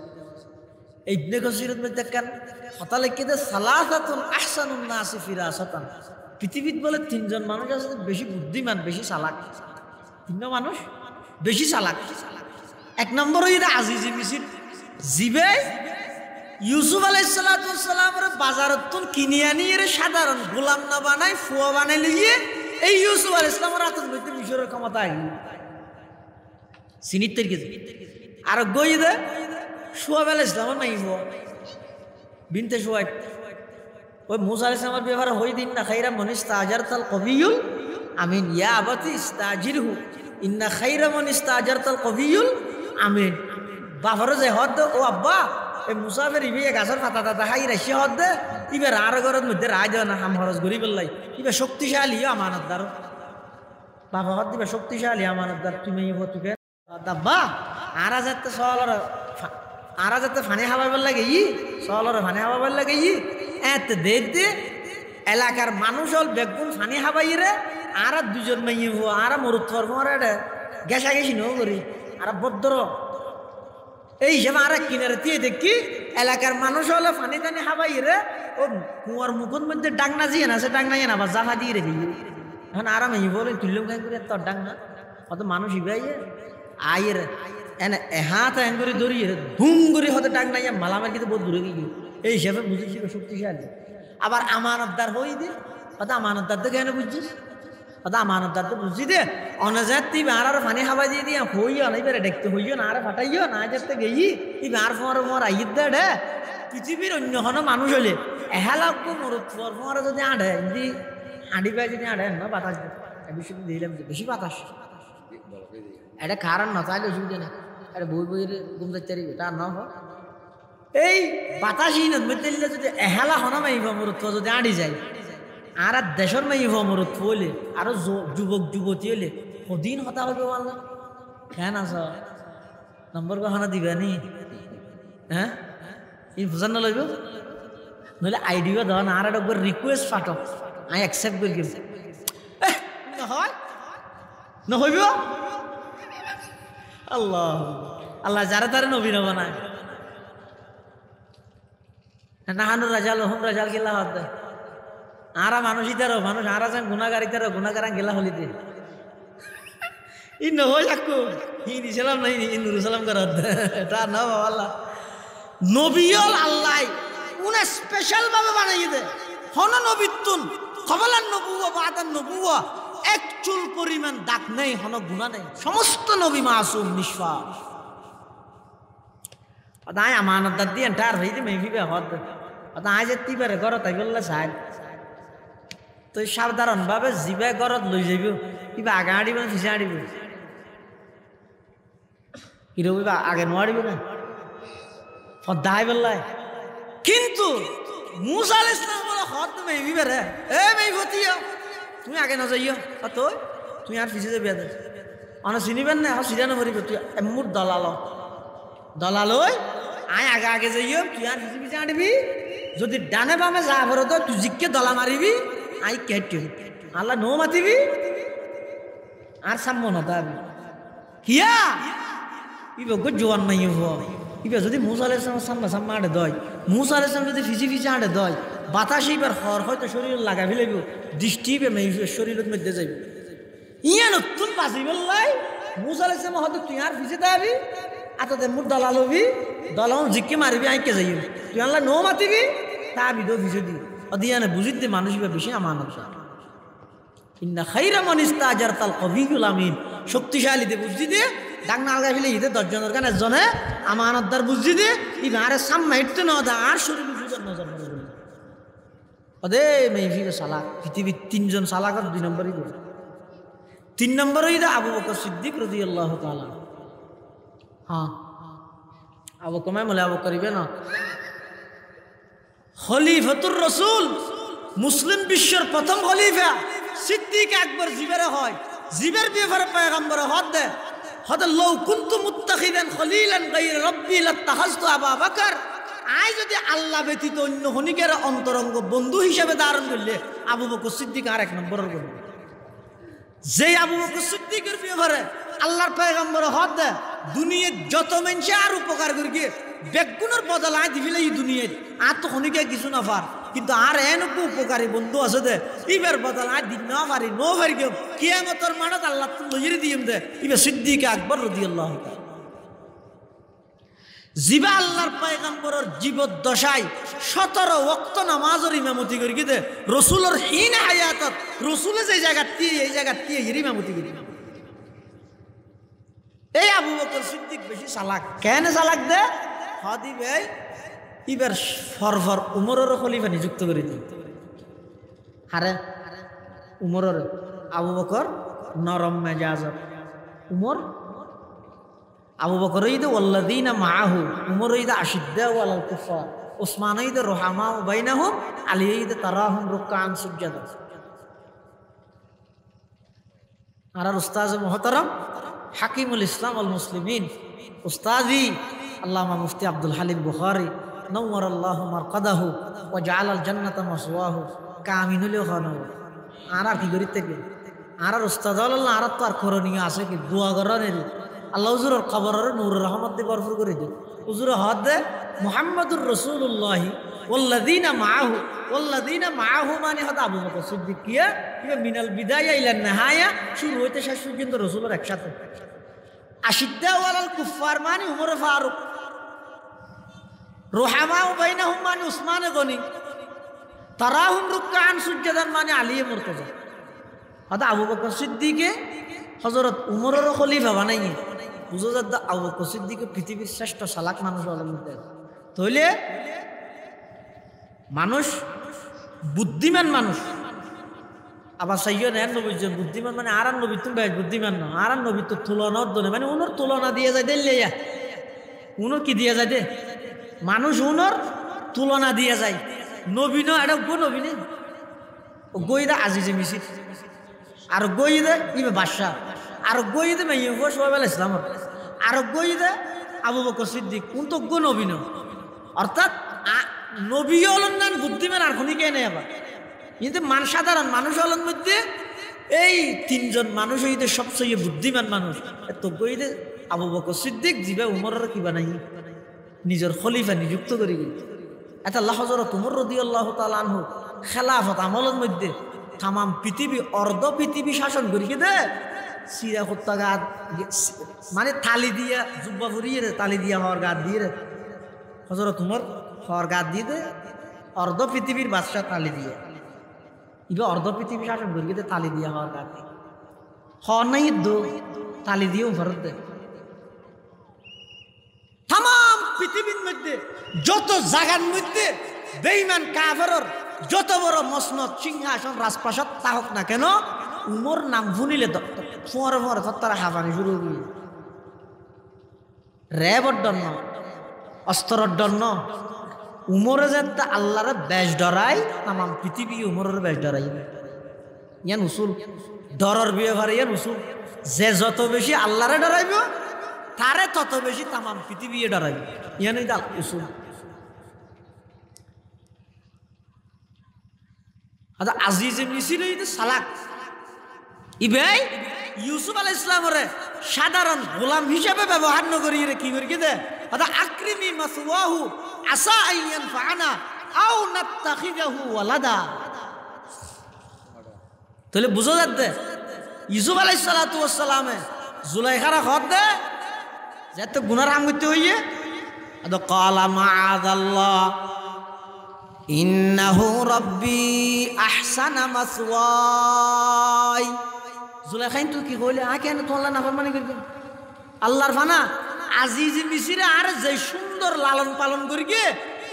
ইবনে কাসিরের মধ্যে কেন কথা লিখে দে সালাসাতুন আহসানুন নাসি ফিরাসাতান পৃথিবীত বলে 3 জন মানুষ আছে বেশি বুদ্ধিমান বেশি চালাক 3 মানুষ বেশি চালাক 1 নম্বর হইরা আজিজ মিসির জিবে ইউসুফ আলাইহিস সালামের বাজারত তো কিনে আনিয়ে রে সাধারণ গোলাম না বানাই ফুয়া বানাই লিয়ে এই ইউসুফ আলাইহিস সালামের হাতের মধ্যে মিশরের ক্ষমতা আইল সিনিতের গেছে আর গই দে শুয়াব আলাইহিস সালাম নাই বিনতে শুয়াব ওই মুসা আলাইহিস সালামের ব্যবহার হই দিন না খাইরা মান ইস্তাজারতাল কবিয়ুল আমিন ইয়া আবাতি ইস্তাজিরহু ইন্না খাইরা মান ইস্তাজারতাল কবিয়ুল আমিন বাফারো যে হদ ও আব্বা এই মুসাফির ইবে গাছের পাতা টাতা খাই রাশি হদ দে ইবে আর ঘরের মধ্যে রায় দেয় না হাম খরচ করি বললাই ইবে শক্তিশালী আমানতদার বাবা হদ দিবে শক্তিশালী আমানতদার তুমি তুকে দাব্বা আর যাতে সলর আর যাতে ফানি হাওয়াবার লাগে সলর ফানি হাওয়াবার লাগে এত দে এলাকার মানুষ হল বেগুন ফানি হাবাই রে আর 2 জন মাইয়ে আর মরুত ফরমরে গেছা গেছি নো করি আর বদ্র এই হিসাবে আর কিনারে দিয়ে দেখি এলাকার মানুষ হলে পানি টানি হাবাই রে ও কুয়ার মুখের মধ্যে ডাংনা জিয়ে না সে ডাংনা ইয়ে না বা জাফা দিয়ে রেখে এখন আরামে বলে তুললাম খাই করে তোর ডাংনা অত মানুষ ইবাই আয়ের এনে হাত এন করে দৌড়িয়ে ধুম করে হতে ডাংনা ইয়ে মালামার কিন্তু বহুত দূরে গিয়ে এই হিসাবে বুঝেছি শক্তিশালী। আবার আমানতদার হই দে অত আমানতদার তো কেন বুঝছিস অত আমানতদার তো বুঝছি দে অনজাত তুই আর পানি হাওয়া দিয়ে দিয়া হইও না এবারে দেখতে হইও না আর ফাটাইও না যেতে গেই তুই আর ফোয়ার আইত দে রে পৃথিবীর অন্য কোনো মানুষ হলে এহেলাক মরুত ফোয়ার যদি আড়ে যদি আঁড়ি পায় যদি আড়ে না বাতাস বেশি দিলাম বেশি বাতাস এটা কারণ না তাইলে অসুবিধা নেই এটা বই বইয়ের ঘুম যাচ্ছে তার না এই বাতাসই নদী যদি এহেলা হনা মাইব মরুত্ব যদি আড়ি যায় আর দেশের মাইব মরুত্ব হইলে আরো যুবক যুবতী হইলে কদিন হতা হবে বললাম কেন আস নম্বর গহনা দিবে নি হ্যাঁ ই বুঝান না লইব নইলে আইডিও দেওয়া না আর একবার রিকোয়েস্ট পাঠক আমি অ্যাকসেপ্ট করি গেছি নহয় নহইব আল্লাহ আল্লাহ যারা তারা নবী বানায় নাহানুর রাজাল হোম রাজাল গেলা হতে আরা মানুষই তারও মানুষ আরা যান গুণাগারি তারও গুণাগারা গেলা হলিতে ই নহই থাকো ই নিছিলাম নাই ই নুরু সালাম করার তার না বাবা আল্লাহ নবীল আল্লাহ উনি স্পেশাল ভাবে বানাই দে হন নবীতুন কবলান নবুয়া বাদান নবুয়া এক চুল পরিমাণ দাগ নেই হন গুণা নেই সমস্ত নবী মাসুম নিষ্পাপ আয় আমানতদার দিয়ে এন্টার হয়ে যে মেঘিবে হদ আয় যেতে পারে ঘর তাই বললে চাই তো সাধারণ ভাবে জিবে ঘরত লই যাবি কিবা আগে আঁড়িব পিছিয়ে আঁড়িব কিরবিবা আগে নোয়াড়িব না সদাই বললাই কিন্তু মুসা আলাইহিস সালাম বলে হদ মেঘি বেরে এ মেঘতি তুমি আগে না যাইও তুই তুই আর পিছিয়ে যাবি অন চিনিবেন না সিজানো ভরিব তুই এমুর দলাল আয় আগে আগে যাইও তুই আর পিছিয়ে পিছিয়ে আঁড়িবি যদি ডানে বামে যা ভরো তো তুই জিকে দলা মারিবি আই কেট আল্লাহ নো মাতিবি আর সাম্য না দাবি কিয়া ইবে গো জোয়ান নাই ইবে যদি মুসা আলাইহিস সালাম সামনে আড়ে দয় মুসা আলাইহিস সালাম যদি ফিজি ফিজি আড়ে দয় বাতাস এইবার হর হয়তো শরীর লাগা ফেলাইব দৃষ্টি বে শরীরের মধ্যে যাইব ইয়া নতুন বাঁচি বললাই মুসা আলাইহিস সালাম হয়তো তুই আর ফিজি দাবি আততে মুর দলাল হবি দলাল জিকে মারিবি আইকে যাইব তুই আল্লাহ নো মাতিবি তাবি দো ফিজি দি অদিয়ানে বুঝিতে মানুষ বেশি আমানত ইন্না খাইরা মান ইস্তাজারতাল কবিয়ুল আমিন শক্তিশালীতে বুঝি দিয়ে ডাকনা আলগা ফেলে ইদে 10 জনের কানে জনে আমানতদার বুঝি দিয়ে ইবারে সামনে হিটতে না দা আর শরীর বুঝার নজর পড়ে ওদে মেফিকে সালাক পৃথিবীর 3 জন সালাকত 2 নম্বরই করে 3 নম্বরই দা আবু বকর সিদ্দিক রাদিয়াল্লাহু তাআলা হ্যাঁ আবু কমায় বলে আবু করিবে না খলিফাতুর রাসূল মুসলিম বিশ্বের প্রথম খলিফা সিদ্দিক আকবর জিবের হয় জিবের ব্যাপারে পয়গম্বর হদ দে হদ লাউ কুনতু মুত্তাখিদান খলিলান গায়রা রাব্বি লাত্তাখাযতু আবু বকর আই যদি আল্লাহ ব্যতীত অন্য হনিকের অন্তরঙ্গ বন্ধু হিসেবে ধারণ করলে আবু বকর সিদ্দিক আর এক নম্বরের বন্ধু যে আবু বকর সিদ্দিকের ব্যাপারে আল্লাহর পয়গম্বর হদ দে দুনিয়ার যত মানুষ আর উপকার করি বেগুনের বদলায় দিবিলে এই দুনিয়ায় আর তো খনিকে কিছু না পার কিন্তু আর এনকু উপকারী বন্ধু আছে দে ইবের বদলায় দিন না পারি নো পারি কেউ কিয়ামতের মানত আল্লাহ তো লইরে দিম দে ইবে সিদ্দিক আকবর রাদিয়াল্লাহু তাআলা জিবা আল্লাহর পয়গম্বরের জীবদ্দশায় 17 ওয়াক্ত নামাজের ইমামতি করি দে রাসূলের হিন হায়াতত রাসূলে যে জায়গাতে এই জায়গাতে ইমামতি করি এই আবু বকর সিদ্দিক বেশি চালাক কেন চালাক দে হাদি ভাই এবার ফরফর উমরের খলিফা নিযুক্ত করে দিল হারে উমরের আবু বকর নরম মেজাজ উমর আবু বকর ঈদ ওয়াল্লাযীনা মাআহু উমর ঈদ আশিদ্দা ওয়ালাল কুফার উসমান ঈদ রুহামা বাইনাহুম আলী ঈদ তারাহুম রুকআন সুজদা আর উস্তাদ মুহতারাম হাকিমুল ইসলাম আল মুসলিমিন উস্তাদি আল্লামা মুফতি আব্দুল হালিম বুখারী নওয়ারাল্লাহু মারকাদাহু ওয়া জাআলাল জান্নাতা মাসওয়াহু কামিনুল খানু আর কি করি থেকে আর উস্তাদ আল্লাহ আর তো আর করণীয় আছে কি দোয়া করার আল্লাহ হুজুরের খবরের নূর রহমত দিয়ে ভরপুর করে দিন হুজুরে হদ দে মুহাম্মাদুর রাসূলুল্লাহ ওয়াল্লাযীনা মাআহু মানে হদ আবু বকর সিদ্দিক কিয়া মিনাল বিদায়া ইলা নিহায়া শুরু হইতে শেষ পর্যন্ত রাসূলের একসাথে আশিদ্দা ওয়ালাল কুফার মানে উমর ফারুক রুহামাউ বাইনাহুম মানে উসমান গনি তারাহুম রুকআন সুজদান মানে আলী মুর্তজা হদ আবু বকর সিদ্দিকে হযরত উমরের খলিফা বানাইয়ে বুঝাদা আবু বকর সিদ্দিকে পৃথিবীর শ্রেষ্ঠ চালাক মানুষ হলেন তাহলে মানুষ বুদ্ধিমান মানুষ আবার সাইয় নেন নবীজন বুদ্ধিমান মানে আর নবী তুমি বেশ বুদ্ধিমান না আর নবী তো তুলনার দনে মানে উনোর তুলনা দিয়ে যায় দিল্লি উনোর কি দিয়ে যায় দে মানুষ উনোর তুলনা দিয়ে যায় নবী না এটা গো নবী নেই গইদা আজিজে মিছিল আর গইদে ইবে বাদশাহ আর গইদে মাইয়া সোহাব আলাইহিস সালাম আর গইদে আবু বকর সিদ্দিক কোন তো গো নবী না অর্থাৎ নবী হলেন না বুদ্ধিমান আর খুনি কে নেই আবার কিন্তু সাধারণ মানুষ হলেন মধ্যে এই তিনজন মানুষ হইতে সবচেয়ে বুদ্ধিমান মানুষ তো গইদে আবু বকর সিদ্দিক জিবা উমরের কি বানাই নিজের খলিফা নিযুক্ত করে গেল এটা আল্লাহ হযরত উমর রাদিয়াল্লাহু তাআলা আনহু খেলাফত আমলের মধ্যে তাম পৃথিবী অর্ধ পৃথিবী শাসন করিয়ে দে সিরা হত্যা গাত মানে থালি দিয়া জুব্বা ভরিয়ে তালি দিয়া হওয়ার গাত দিয়ে রে হযরত উমর হওয়ার গাত দিয়ে দে অর্ধ পৃথিবীর বাদশাহ তালি দিয়ে ইবে অর্ধ পৃথিবী শাসন করিয়ে দে তালি দিয়া হওয়ার গাত হওয়ার নাই দো তালি দিয়েও ভরত দে তাম পৃথিবীর মধ্যে যত জায়গার মধ্যে বেঈমান কাফেরর যত বড় মসনদ সিংহাসন রাজপ্রাসাদ থাকুক না কেন উমর নাম শুনিলে ফোঁয়ারে ফোঁয়ারে তত্তারা হাফানি শুরু করি রেবর ডন্ন অস্ত্রর ডন্ন উমরে যে আল্লাহরে বেশ ডরাই তাম পৃথিবী উমরের বেশ ডরাই ইয়ান উসুল ডরর ব্যবহারে ইয়ান উসুল যে যত বেশি আল্লাহরে ডরাইব তারে তত বেশি তাম পৃথিবী ডরাইব ইয়ান উসুল আজিজে মিছিল সালাক ইবাই ইউসুফ আলাইহিস সালামের সাধারণ গোলাম হিসেবে ব্যবহার নকরি রে কি করি দে আকরিমি মাসওয়াহু আসা আইয়ান ফানা আও নাত্তাখিযাহু ওয়ালাদা তাহলে বুঝা যাচ্ছে ইউসুফ আলাইহিস সালাতু ওয়াস সালামে জুলাইখারা খত দে যত গুনার আঙ্গুতে হইয়ে আদ ক্বালা মাআযাল্লাহ ইন্নাহু রাব্বি আহসানা মাসওয়াই জুলাইখাইন তুই কি কইলে আ কেন তোলা নাফরমানি করবি আল্লাহর ফানা আজিজ মিসিরে আর যে সুন্দর লালন পালন করি গে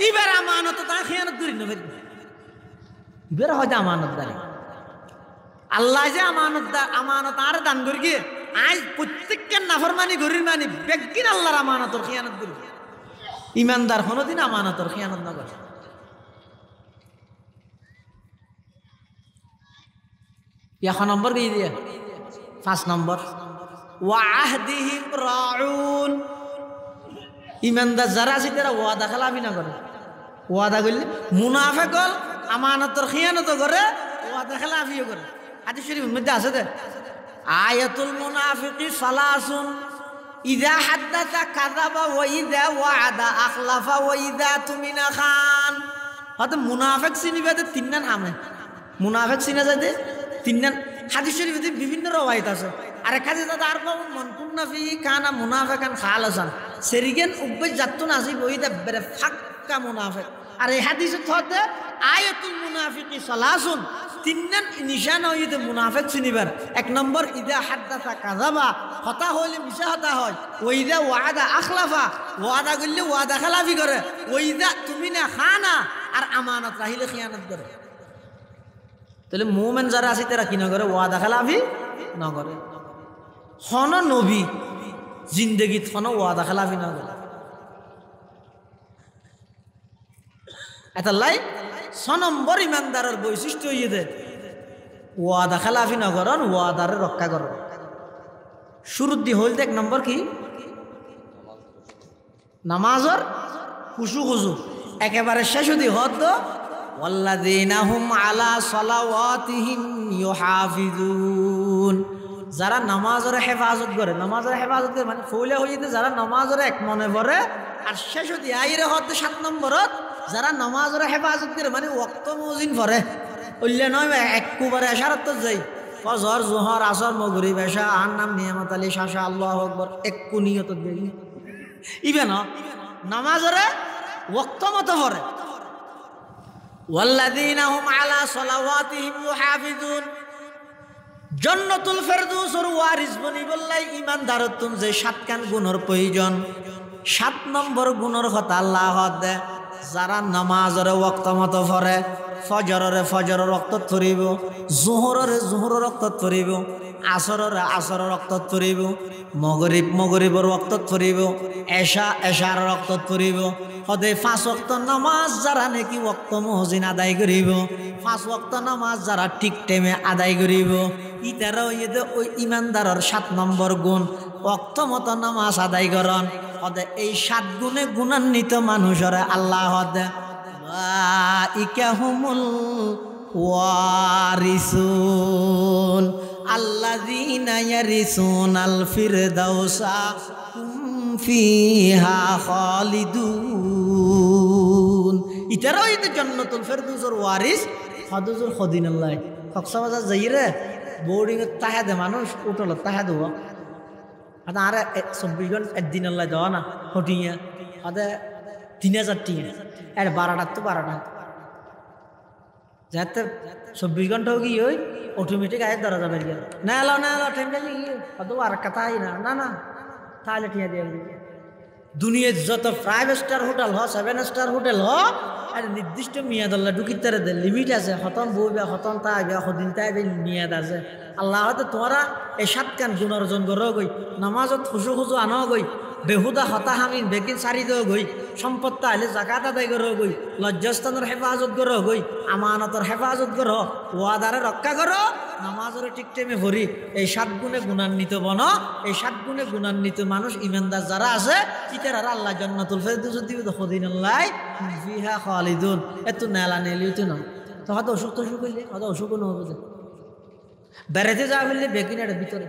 ইবার আমানত তা খেয়ানত করি না ইবার হয় আমানতদারি আল্লাহ যে আমানত আর দান করি গে আজ প্রত্যেককে নাফরমানি করি মানি বেগিন আল্লাহর আমানতর খেয়ানত করি ইমানদার কোনদিন আমানতর খেয়ানত না করে এক নম্বর দিয়ে দিয়ে 5 নম্বর ওয়াহদিহিম রাউন ইমানদার যারা আছে তারা ওয়াদা খেলাফি না করে ওয়াদা করলে মুনাফিক হল আমানতের খিয়ানত করে ওয়াদা খেলাফিও করে হাদিস শরীফের মধ্যে আছে দে আয়াতুল মুনাফিকি সালাসুন ইযা হাদাসা কাযাবা ওয়া ইযা ওয়াদা আখলাফা ওয়া ইযা তুমিনা খান হয়তো মুনাফিক চিনিবে তো তিনটা নাম মুনাফিক চিনা যায় দে তিনটা হাদিস শরীফে বিভিন্ন রওয়ায়াত আছে আর কাজে দাদা আর কোন মন কুন্না ফি কানা মুনাফিকান খালাসান সেরিগেন উব্বে জাতুন আসি বইদা বেরে ফাক্কা মুনাফিক আর এই হাদিসে থতে আয়াতুল মুনাফিকি সালাসুন তিনটা নিশানা হইতে মুনাফিক চিনিবার এক নম্বর ইদা হাদাসা কাযাবা কথা হইলে মিছা কথা হয় ওইদা ওয়াদা আখলাফা ওয়াদা করলে ওয়াদা খেলাফি করে ওইদা তুমি না খানা আর আমানত রাহিলে খিয়ানত করে তাহলে মুমিন যারা আছে তারা কি না করে ওয়াদা খেলাফি না করে হন নবী জিন্দগিত হন ওয়াদা খেলাফি না করে এটা লাই 6 নম্বর ইমানদারের বৈশিষ্ট্য হইয়ে দে ওয়াদা খেলাফি না করন ওয়াদারে রক্ষা করন শুরুত দি হইল 1 নম্বর কি নামাজর খুশু খুশু একেবারে শেষ দি হদ ওয়াল্লাযীনা হুম আলা সালাওয়াতিহিম ইউহাফিজুন যারা নামাজের হেফাজত করে, নামাজের হেফাজত করে মানে ফৌলে হইতে যারা নামাজের এক মনে পড়ে, আর শেষ দিয়ে আইরে হতে 7 নম্বরত যারা নামাজের হেফাজত করে মানে ওয়াক্ত মজিন পড়ে, বললে নয় একবারে এশারত যাই ফজর জোহর আসর মাগরিব এশা আর নাম নিয়ামত আলী শাসা আল্লাহু আকবার একু নিয়ত দেই ইবেন নামাজের ওয়াক্ত মতো পড়ে। ওয়াল্লাযীনা হুম আলা সালাওয়াতিহিম ইউহাফিজুন, জান্নাতুল ফেরদৌসের ওয়ারিস বনি বললাই ইমানদারতুন যে 7 খান গুণের প্রয়োজন। 7 নম্বর গুণের কথা আল্লাহ দে, যারা নামাজের ওয়াক্ত মতো পড়ে, ফজরের ফজরের ওয়াক্ত ধরিব, জোহরের জোহরের ওয়াক্ত ধরিব, আসরের আসরের ওয়াক্ত ধরিব, মগরিবের ওয়াক্ত ধরিব, এশা এশার ওয়াক্ত ধরিব। সদায় 5 ওয়াক্ত নামাজ যারা নাকি ওয়াক্ত মহজিন আদায় করিব, 5 ওয়াক্ত নামাজ যারা ঠিক টাইমে আদায় করিব, ইতারা ওই ইমানদারের 7 নম্বর গুণ ওয়াক্ত মতো নামাজ আদায় করন। সদায় এই 7 গুণে গুণান্বিত মানুষের আল্লাহ দে উলাইকা হুমুল ওয়ারিসুন আল্লাযীনা ইয়ারিসুনাল ফিরদাউসা হুম ফিহা খালিদুন। ইতারা হইতে জান্নাতুল ফেরদৌসের ওয়ারিস হদুজুর খদিনাল্লাহ। কক্সবাজার যাইরে বোর্ডিং এর তাহাদে মানুষ উঠল তাহাদ হওয়া আর 24 ঘন্টা একদিন আল্লাহ দেওয়া না হটিয়া আদে 3000 টিয়া আর 12টা তো 12টা যাতে 24 ঘন্টা হোক ওই অটোমেটিক আয়ের দরজা বেরিয়ে না এলো না এলো টাইম গেলে অত আর কথাই না না না তাহলে টিয়া দিয়ে দুনিয়ার যত 5 স্টার হোটেল হ 7 স্টার হোটেল হ আর নির্দিষ্ট মেয়াদ আল্লাহ ঢুকিতে লিমিট আছে, হতন বইবে হতন তাইবে সদিন তাইবে মেয়াদ আছে। আল্লাহ হয়তো তোমরা এই 7 কান গুণ অর্জন করো গই, নামাজত খুশু খুশু আনো গই, বেহুদা হতা হামিন বেকিন সারি দেও গই, সম্পত্তি আইলে জাকাত আদায় করো গই, লজ্জাস্থানের হেফাজত করো গই, আমানতের হেফাজত করো, ওয়াদারে রক্ষা করো, নামাজের ঠিক টাইমে ভরি। এই 7 গুণে গুণান্বিত বন, এই 7 গুণে গুণান্বিত মানুষ ইমানদার যারা আছে ইতারা আল্লাহ জান্নাতুল ফেরদৌস দিবে খদিনাল্লাহ ফিহা খালিদুন। এত নেলা নেলিতে না তো হয়তো অসুখ টসুখ হইলে হয়তো অসুখও নহব, বেড়াইতে যাওয়া ফেললে বেকিন এটা ভিতরে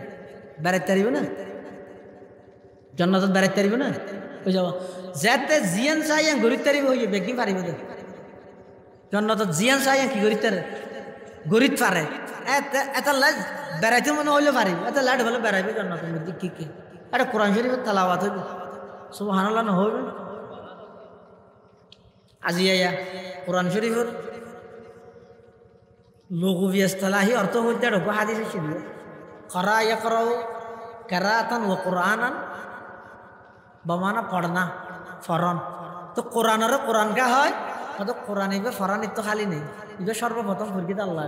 বেড়াইতে পারিব না, জান্নাতত বেড়াইতে পারিব না, ওই যাব যাতে জিয়ান চাইয়া গরিব তারিব হইয়ে বেকিন পারিব দে জান্নাতত জিয়ান চাইয়া কি গরিব তারে গরিব পারে এটা লাইট বেড়াইতে মনে হইলে পারিব, এটা লাইট হলে বেড়াইবে জান্নাতের মধ্যে কি কি এটা কোরআন শরীফের তেলাওয়াত হইবে সুবহানাল্লাহ না হইবে। আজি আয়া কোরআন শরীফের লগুবি ইসতিলাহি অর্থ হইতে ঢোকা হাদিসে ছিল করা ইয়াকরাউ কিরাআতান ওয়া কুরআনান বমানা পড়না ফরন। তো কোরআনের কোরআন কা হয় তো কোরআন ইবে ফরন তো খালি নেই, ইবে সর্বপ্রথম ফরকিত আল্লাহ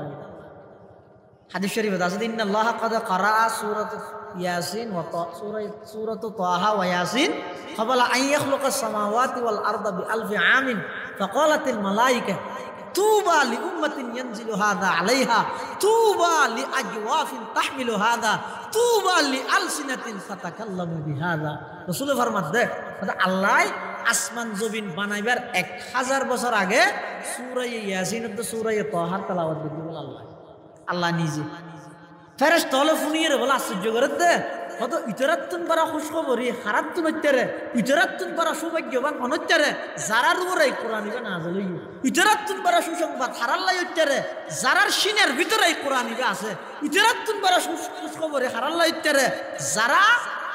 হাদিস শরীফে আছে ইন্নাল্লাহ ক্বাদ ক্বারাআ সূরাত ইয়াসিন ওয়া সূরাত তাহা ওয়া ইয়াসিন ক্বাবলা আন ইয়াখলুকাস সামাওয়াতি ওয়াল আরদা বিআলফি আমিন ফাকালাতিল মালায়েকা তুবা লিউম্মাতিন ইয়ানজিলু হাযা আলাইহা তুবা লিআজওয়াফিন তাহমিলু হাযা তুবা লিআলসিনাতিন ফাতাকাল্লামু বিহাযা। রাসূল ফরমাত দে আল্লাহ আসমান জমিন বানাইবার 1000 বছর আগে সূরা ইয়াসিন ও সূরা তাহার তেলাওয়াত দিবেন আল্লাহ আল্লাহ নিজে। ফেরেশতা হলো ফুনিয়ে বলে আশ্চর্য করে দে কত ইতরাতুন পারা খুশখবরি খারাতুন হইতারে ইতরাতুন পারা সৌভাগ্যবান অনত্যারে যারার উপরে কোরআন ইবে নাযিল হইবে, ইতরাতুন পারা সুসংবাদ হারাল্লাই হইতারে যারার সিনের ভিতরে কোরআন ইবে আছে, ইতরাতুন পারা খুশখবরি হারাল্লাই হইতারে যারা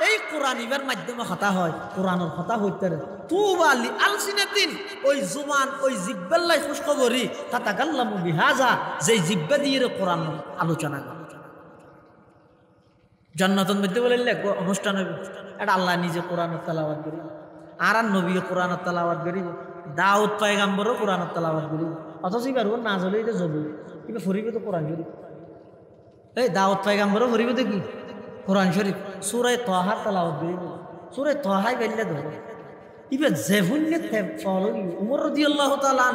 এই কোরআন ইবের মাধ্যমে কথা হয় কোরআনের কথা হইতারে তুবা লিআলসিনাতিন ওই জুবান ওই জিহ্বাল্লাই খুশখবরি তাতাকাল্লামু বিহাযা যে জিহ্বা দিয়ে কোরআন আলোচনা করে। জান্নাতের মধ্যে বললে অনুষ্ঠান হইব এটা আল্লাহ নিজে কোরআনের তেলাওয়াত করিব, আর নবীও কোরআনের তেলাওয়াত করিব, দাউদ পয়গম্বরও কোরআনের তেলাওয়াত করিব। অথচ এবার ওর না জ্বলে এটা জ্বলবে এবার ফরিব তো কোরআন শরীফ, এই দাউদ পয়গম্বরও ফরিব তো কি কোরআন শরীফ সূরা তাহার তেলাওয়াত করিব, সূরা তাহাই বেললে ধরো এবার জেফুন্নে ফলো উমর রাদিয়াল্লাহু তাআলা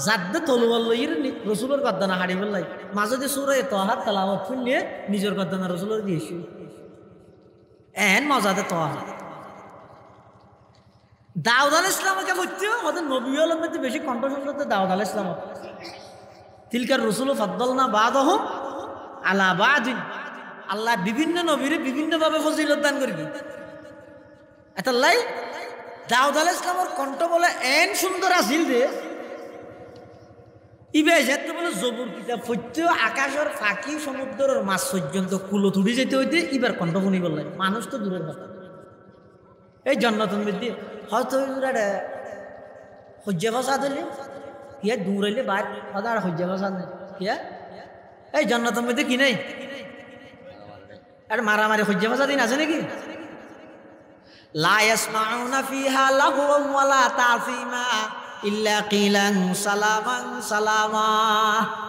জাদ্দে তলোয়ার লইর রাসূলের গদ্দানা হাড়ি বললাই মাঝে দিয়ে সূরা তাহার তেলাওয়াত শুনলে নিজের গদ্দানা রাসূলের দিয়েছি এন মজাতে তাহা। দাউদ আলাইহিস সালামকে বলতে ওদের নবী হলের মধ্যে বেশি কণ্ঠস্বর দাউদ আলাইহিস সালাম তিলকার রাসূল ফাদ্দালনা বাদহুম আলা বাদিন আল্লাহ বিভিন্ন নবীরে বিভিন্নভাবে ফজিলত দান করবি। এতাল্লাই দাউদ আলাইহিস সালামের কণ্ঠ বলে এন সুন্দর আছিল যে ইবে যেতে বলে জবুর কিতাব ফত্য আকাশের ফাঁকি সমুদ্রের মাছ পর্যন্ত কুলো তুড়ি যেতে হইতে ইবার কণ্ঠ শুনি বললে মানুষ তো দূরের কথা। এই জন্নতন মধ্যে হয়তো সহ্য ফসাদ হইলে কিয়া দূর হইলে বার হয়তো আর সহ্য ফসাদ নেই কিয়া এই জন্নতন মধ্যে কি নেই আর মারামারি সহ্য ফসাদ দিন আছে নাকি? লা ইয়াসমাউনা ফিহা লাগওয়ান ওয়ালা তাসিমা ইল্লা কিলান সালামান সালামা।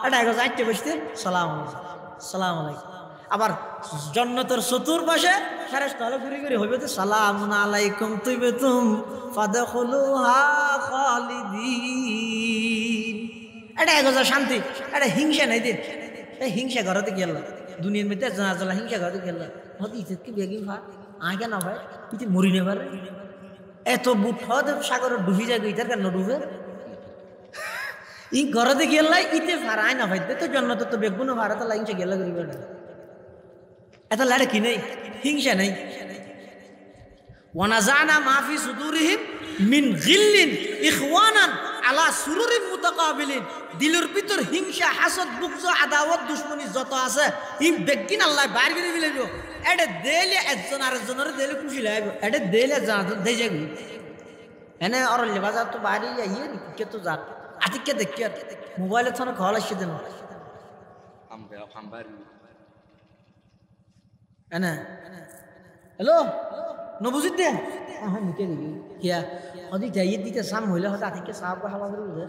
এটা এক যাইতে বসতে সালাম সালাম আলাইকুম। আবার জান্নাতের চতুর্পাশে ফেরেশতা হলো ঘুরে ঘুরে হইবে তো সালামুন আলাইকুম তিবতুম ফাদখুলুহা খালিদিন। এটা এক শান্তি, এটা হিংসা নাই দিন। এই হিংসা ঘরতে গেল দুনিয়ার মধ্যে জানা হিংসা ঘরতে গেল হতে ইজ্জত কি বেগিন ভা আগে না ভাই ইতি মরি নে পারে এত বুট হদ সাগরে ডুবি যায় ইতার কেন ডুবে ই ঘরতে গেল ইতে ফারায় না ভাই তো জন্নত তো বেগুন ভারত হিংসা গেল করিবে না এত লাড়ে কি নেই হিংসা নেই। ওয়ানাজানা মাফি সুদুরিহিম মিন গিল্লিন ইখওয়ানান আলা সুরুরিন মুতাকাবিলিন। দিলের ভিতর হিংসা হাসদ বুগজ আদাওয়াত দুশমনি যত আছে ই বেগিন আল্লাহ বাইর করে দিলেন। এটা দেলে একজন আরেকজনের দেলে খুশি লাগবে এটা দেলে জানা দেই যাবি এনে অরল্য বাজার তো বাইরে যাইয়ে কে তো যা আতিকে দেখি মোবাইলে থানা ঘর আসছে দেন এনে হ্যালো নবুজিত দে হ্যাঁ নিকে দিবি কিয়া অদি যাইয়ে দিতে সাম হইলে হয়তো আতিকে সাহাব হাবা করে বুঝে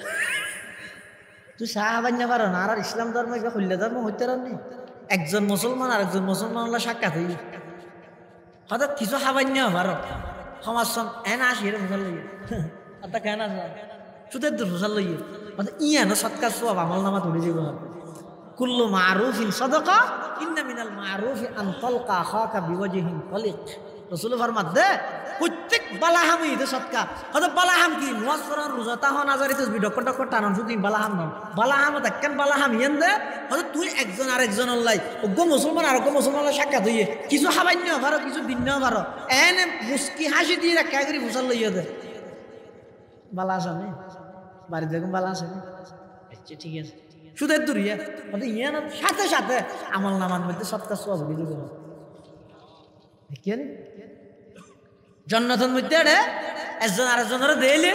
তুই সাহাবান না পারো না আর ইসলাম ধর্ম এবার খুললে ধর্ম হইতে রানি একজন মুসলমান আর একজন মুসলমান সাক্ষাৎ হই হয়তো কিছু হাবান্য পারো সমাজ এনা আসি রে ফুসাল লইয়ে আর কেন আসা সুদের দূর ফুসাল লইয়ে ইয়ানো সৎকার সব আমল নামা ধরে যাব কুল্লু মারুফিন সাদাকা ইন্না মিনাল মারুফি আন তালকা আখাকা বিওয়াজহিন তালিক। রাসূল ফরমাত দে প্রত্যেক বালাহামই দে সৎকা হয়তো বালাহাম কি নামাজ পড়ার রোজা তাহন আজারি তসবিহ ডক্কর ডক্কর টানন শুধু বালাহাম নন বালাহাম দেখেন বালাহাম ইয়ান দে হয়তো তুই একজন আরেকজন লাই ওগো মুসলমান আর ওগো মুসলমানের সাক্ষাৎ হইয়ে কিছু হাবান্য পারো কিছু ভিন্ন পারো এনে মুস্কি হাসি দিয়ে রাখা করি ফুসাল লইয়া দে বালা আছে বাড়ি দেখুন বালা আছে আচ্ছা ঠিক আছে সুদের দূরিয়া ইয়ান সাথে সাথে আমল নামার মধ্যে সৎকা সব দিয়ে দেবো জন্নতের মধ্যে একজন আরেকজনের দেইলে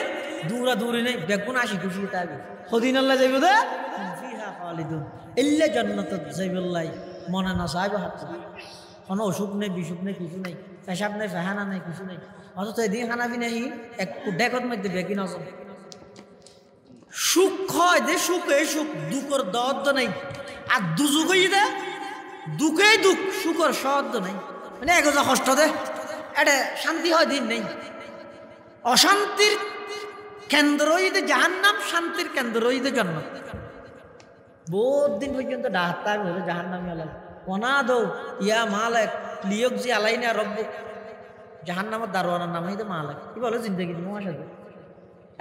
দূরা দূরি নেই বেগুন আসি খুশি থাকবে সদিন আল্লাহ যাইব দে ফিহা খালিদুন ইল্লা জান্নাতুত যাইবুল্লাহ মনে না চাইব হাত কোনো অসুখ নেই বিসুখ নেই কিছু নেই পেশাব নেই ফেহানা নেই কিছু নেই অথচ এদিন খানাবি নেই এক ডেকর মধ্যে বেগিন আছে সুখ হয় দে সুখে সুখ দুঃখর দর্দ নেই আর দুযুগই দে দুঃখেই দুঃখ সুখর সদ্দ নেই মানে একজা কষ্ট দে এটা শান্তি হয় দিন নেই অশান্তির কেন্দ্র ঈদে জাহান্নাম শান্তির কেন্দ্র ঈদে জান্নাত বহুত দিন পর্যন্ত ডাহাত্তা হলো জাহান্নামী আলাই কোনা দো ইয়া মালিক লিয়ক জি আলাইনা রব্বুক জাহান্নামের দারোয়ানের নাম হইতে মালিক কি বলে জিন্দেগি দিমু আসবে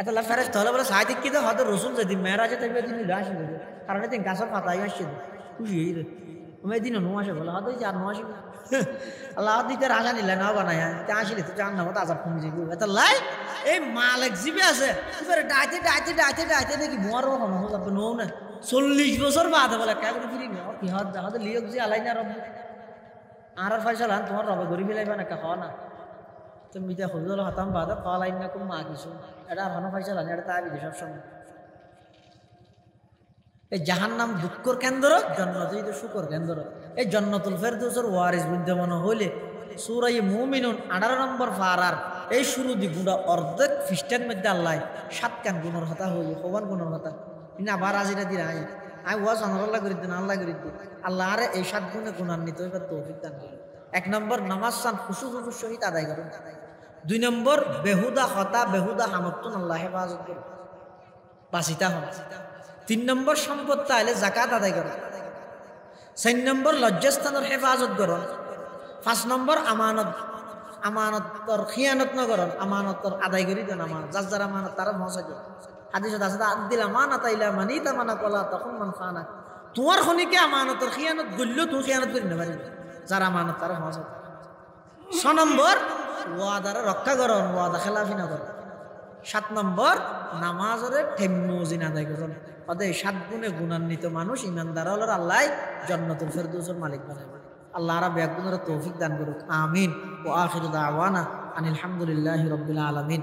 এত লা ফেরেশতা হলো বলে সাইদিক কি দে হয়তো রাসূল যেদিন মেরাজে থাকবে দিন আসবে কারণ এদিন গাছের পাতাই আসছে খুশি হই রে আমি এদিন নো আসে বলে হয়তো আর নো আসবে আল্লাহ দিতে রাজা নিলে না বানায় তা আসলে তো জাহান্নামে আযাব কমে যাবে এত লাই এই মালিক জিবে আছে এবারে ডাইতে ডাইতে ডাইতে ডাইতে দেখি মোরও হন হবে নো না 40 বছর বাদে বলে কাগরে ফিরি না কি হাত জাহাদ লিয়ক জি আলাইনা রব আর ফয়সালা তোমার রবে গরি ফেলাইবা না কা না তুমি যা হুজুর হাতাম বাদে কলাইনাকুম মা কিছু এটা আর হন ফয়সালা এটা তাই বিদেশ সব সময় এই জাহান্নাম দুঃখর কেন্দ্র জান্নাত হইতে সুখর কেন্দ্র এই জান্নাতুল ফেরদৌসের ওয়ারিস বিদ্যমান হইলে সূরা মুমিনুন 18 নম্বর পারার এই শুরু দি গুণা অর্ধেক খ্রিস্টান মধ্যে আল্লাহ 7 কান গুণের কথা হইল কোন গুণের কথা ইনা আবার আজিরা দি রাই আই ওয়াজ আল্লাহ করি দিন আল্লাহ করি দিন আল্লাহ আরে এই 7 গুণে গুণান্বিত হইবার তৌফিক দান করুন। 1 নম্বর নামাজ সান খুশুর সহিত আদায় করুন। 2 নম্বর বেহুদা হতা বেহুদা হামতুন আল্লাহ হেফাজত করুন বাসিতা হন। 3 নম্বর সম্পদ চাইলে যাকাত আদায় করুন। 4 নম্বর লজ্জাস্থানের হেফাজত করুন। 5 নম্বর আমানতর খিয়ানত ন করুন আমানতর আদায় করি দেন আমার যার যার আমানত তারা মহাসাজ হাদিসত আছে আদিল আমানাত ইলা মানি তামানা কলা তখন মান খানা তোমার খনিকে আমানতর খিয়ানত গল্য তুই খিয়ানত করি না পারি যারা মানত তারা হজত 6 নম্বর ওয়াদারে রক্ষা করন ওয়াদা খেলাফি না করন 7 নম্বর নামাজরে ঠেম্মুজিন আদায় করন অদে 7 গুণে গুণান্বিত মানুষ ইমানদার হলো আল্লাহ জান্নাতুল ফেরদৌসের মালিক বানাবে আল্লাহ রাব্বুল আলামিন তৌফিক দান করুক আমিন ওয়া আখিরু দাওয়ানা আনিল হামদুলিল্লাহি রাব্বিল আলামিন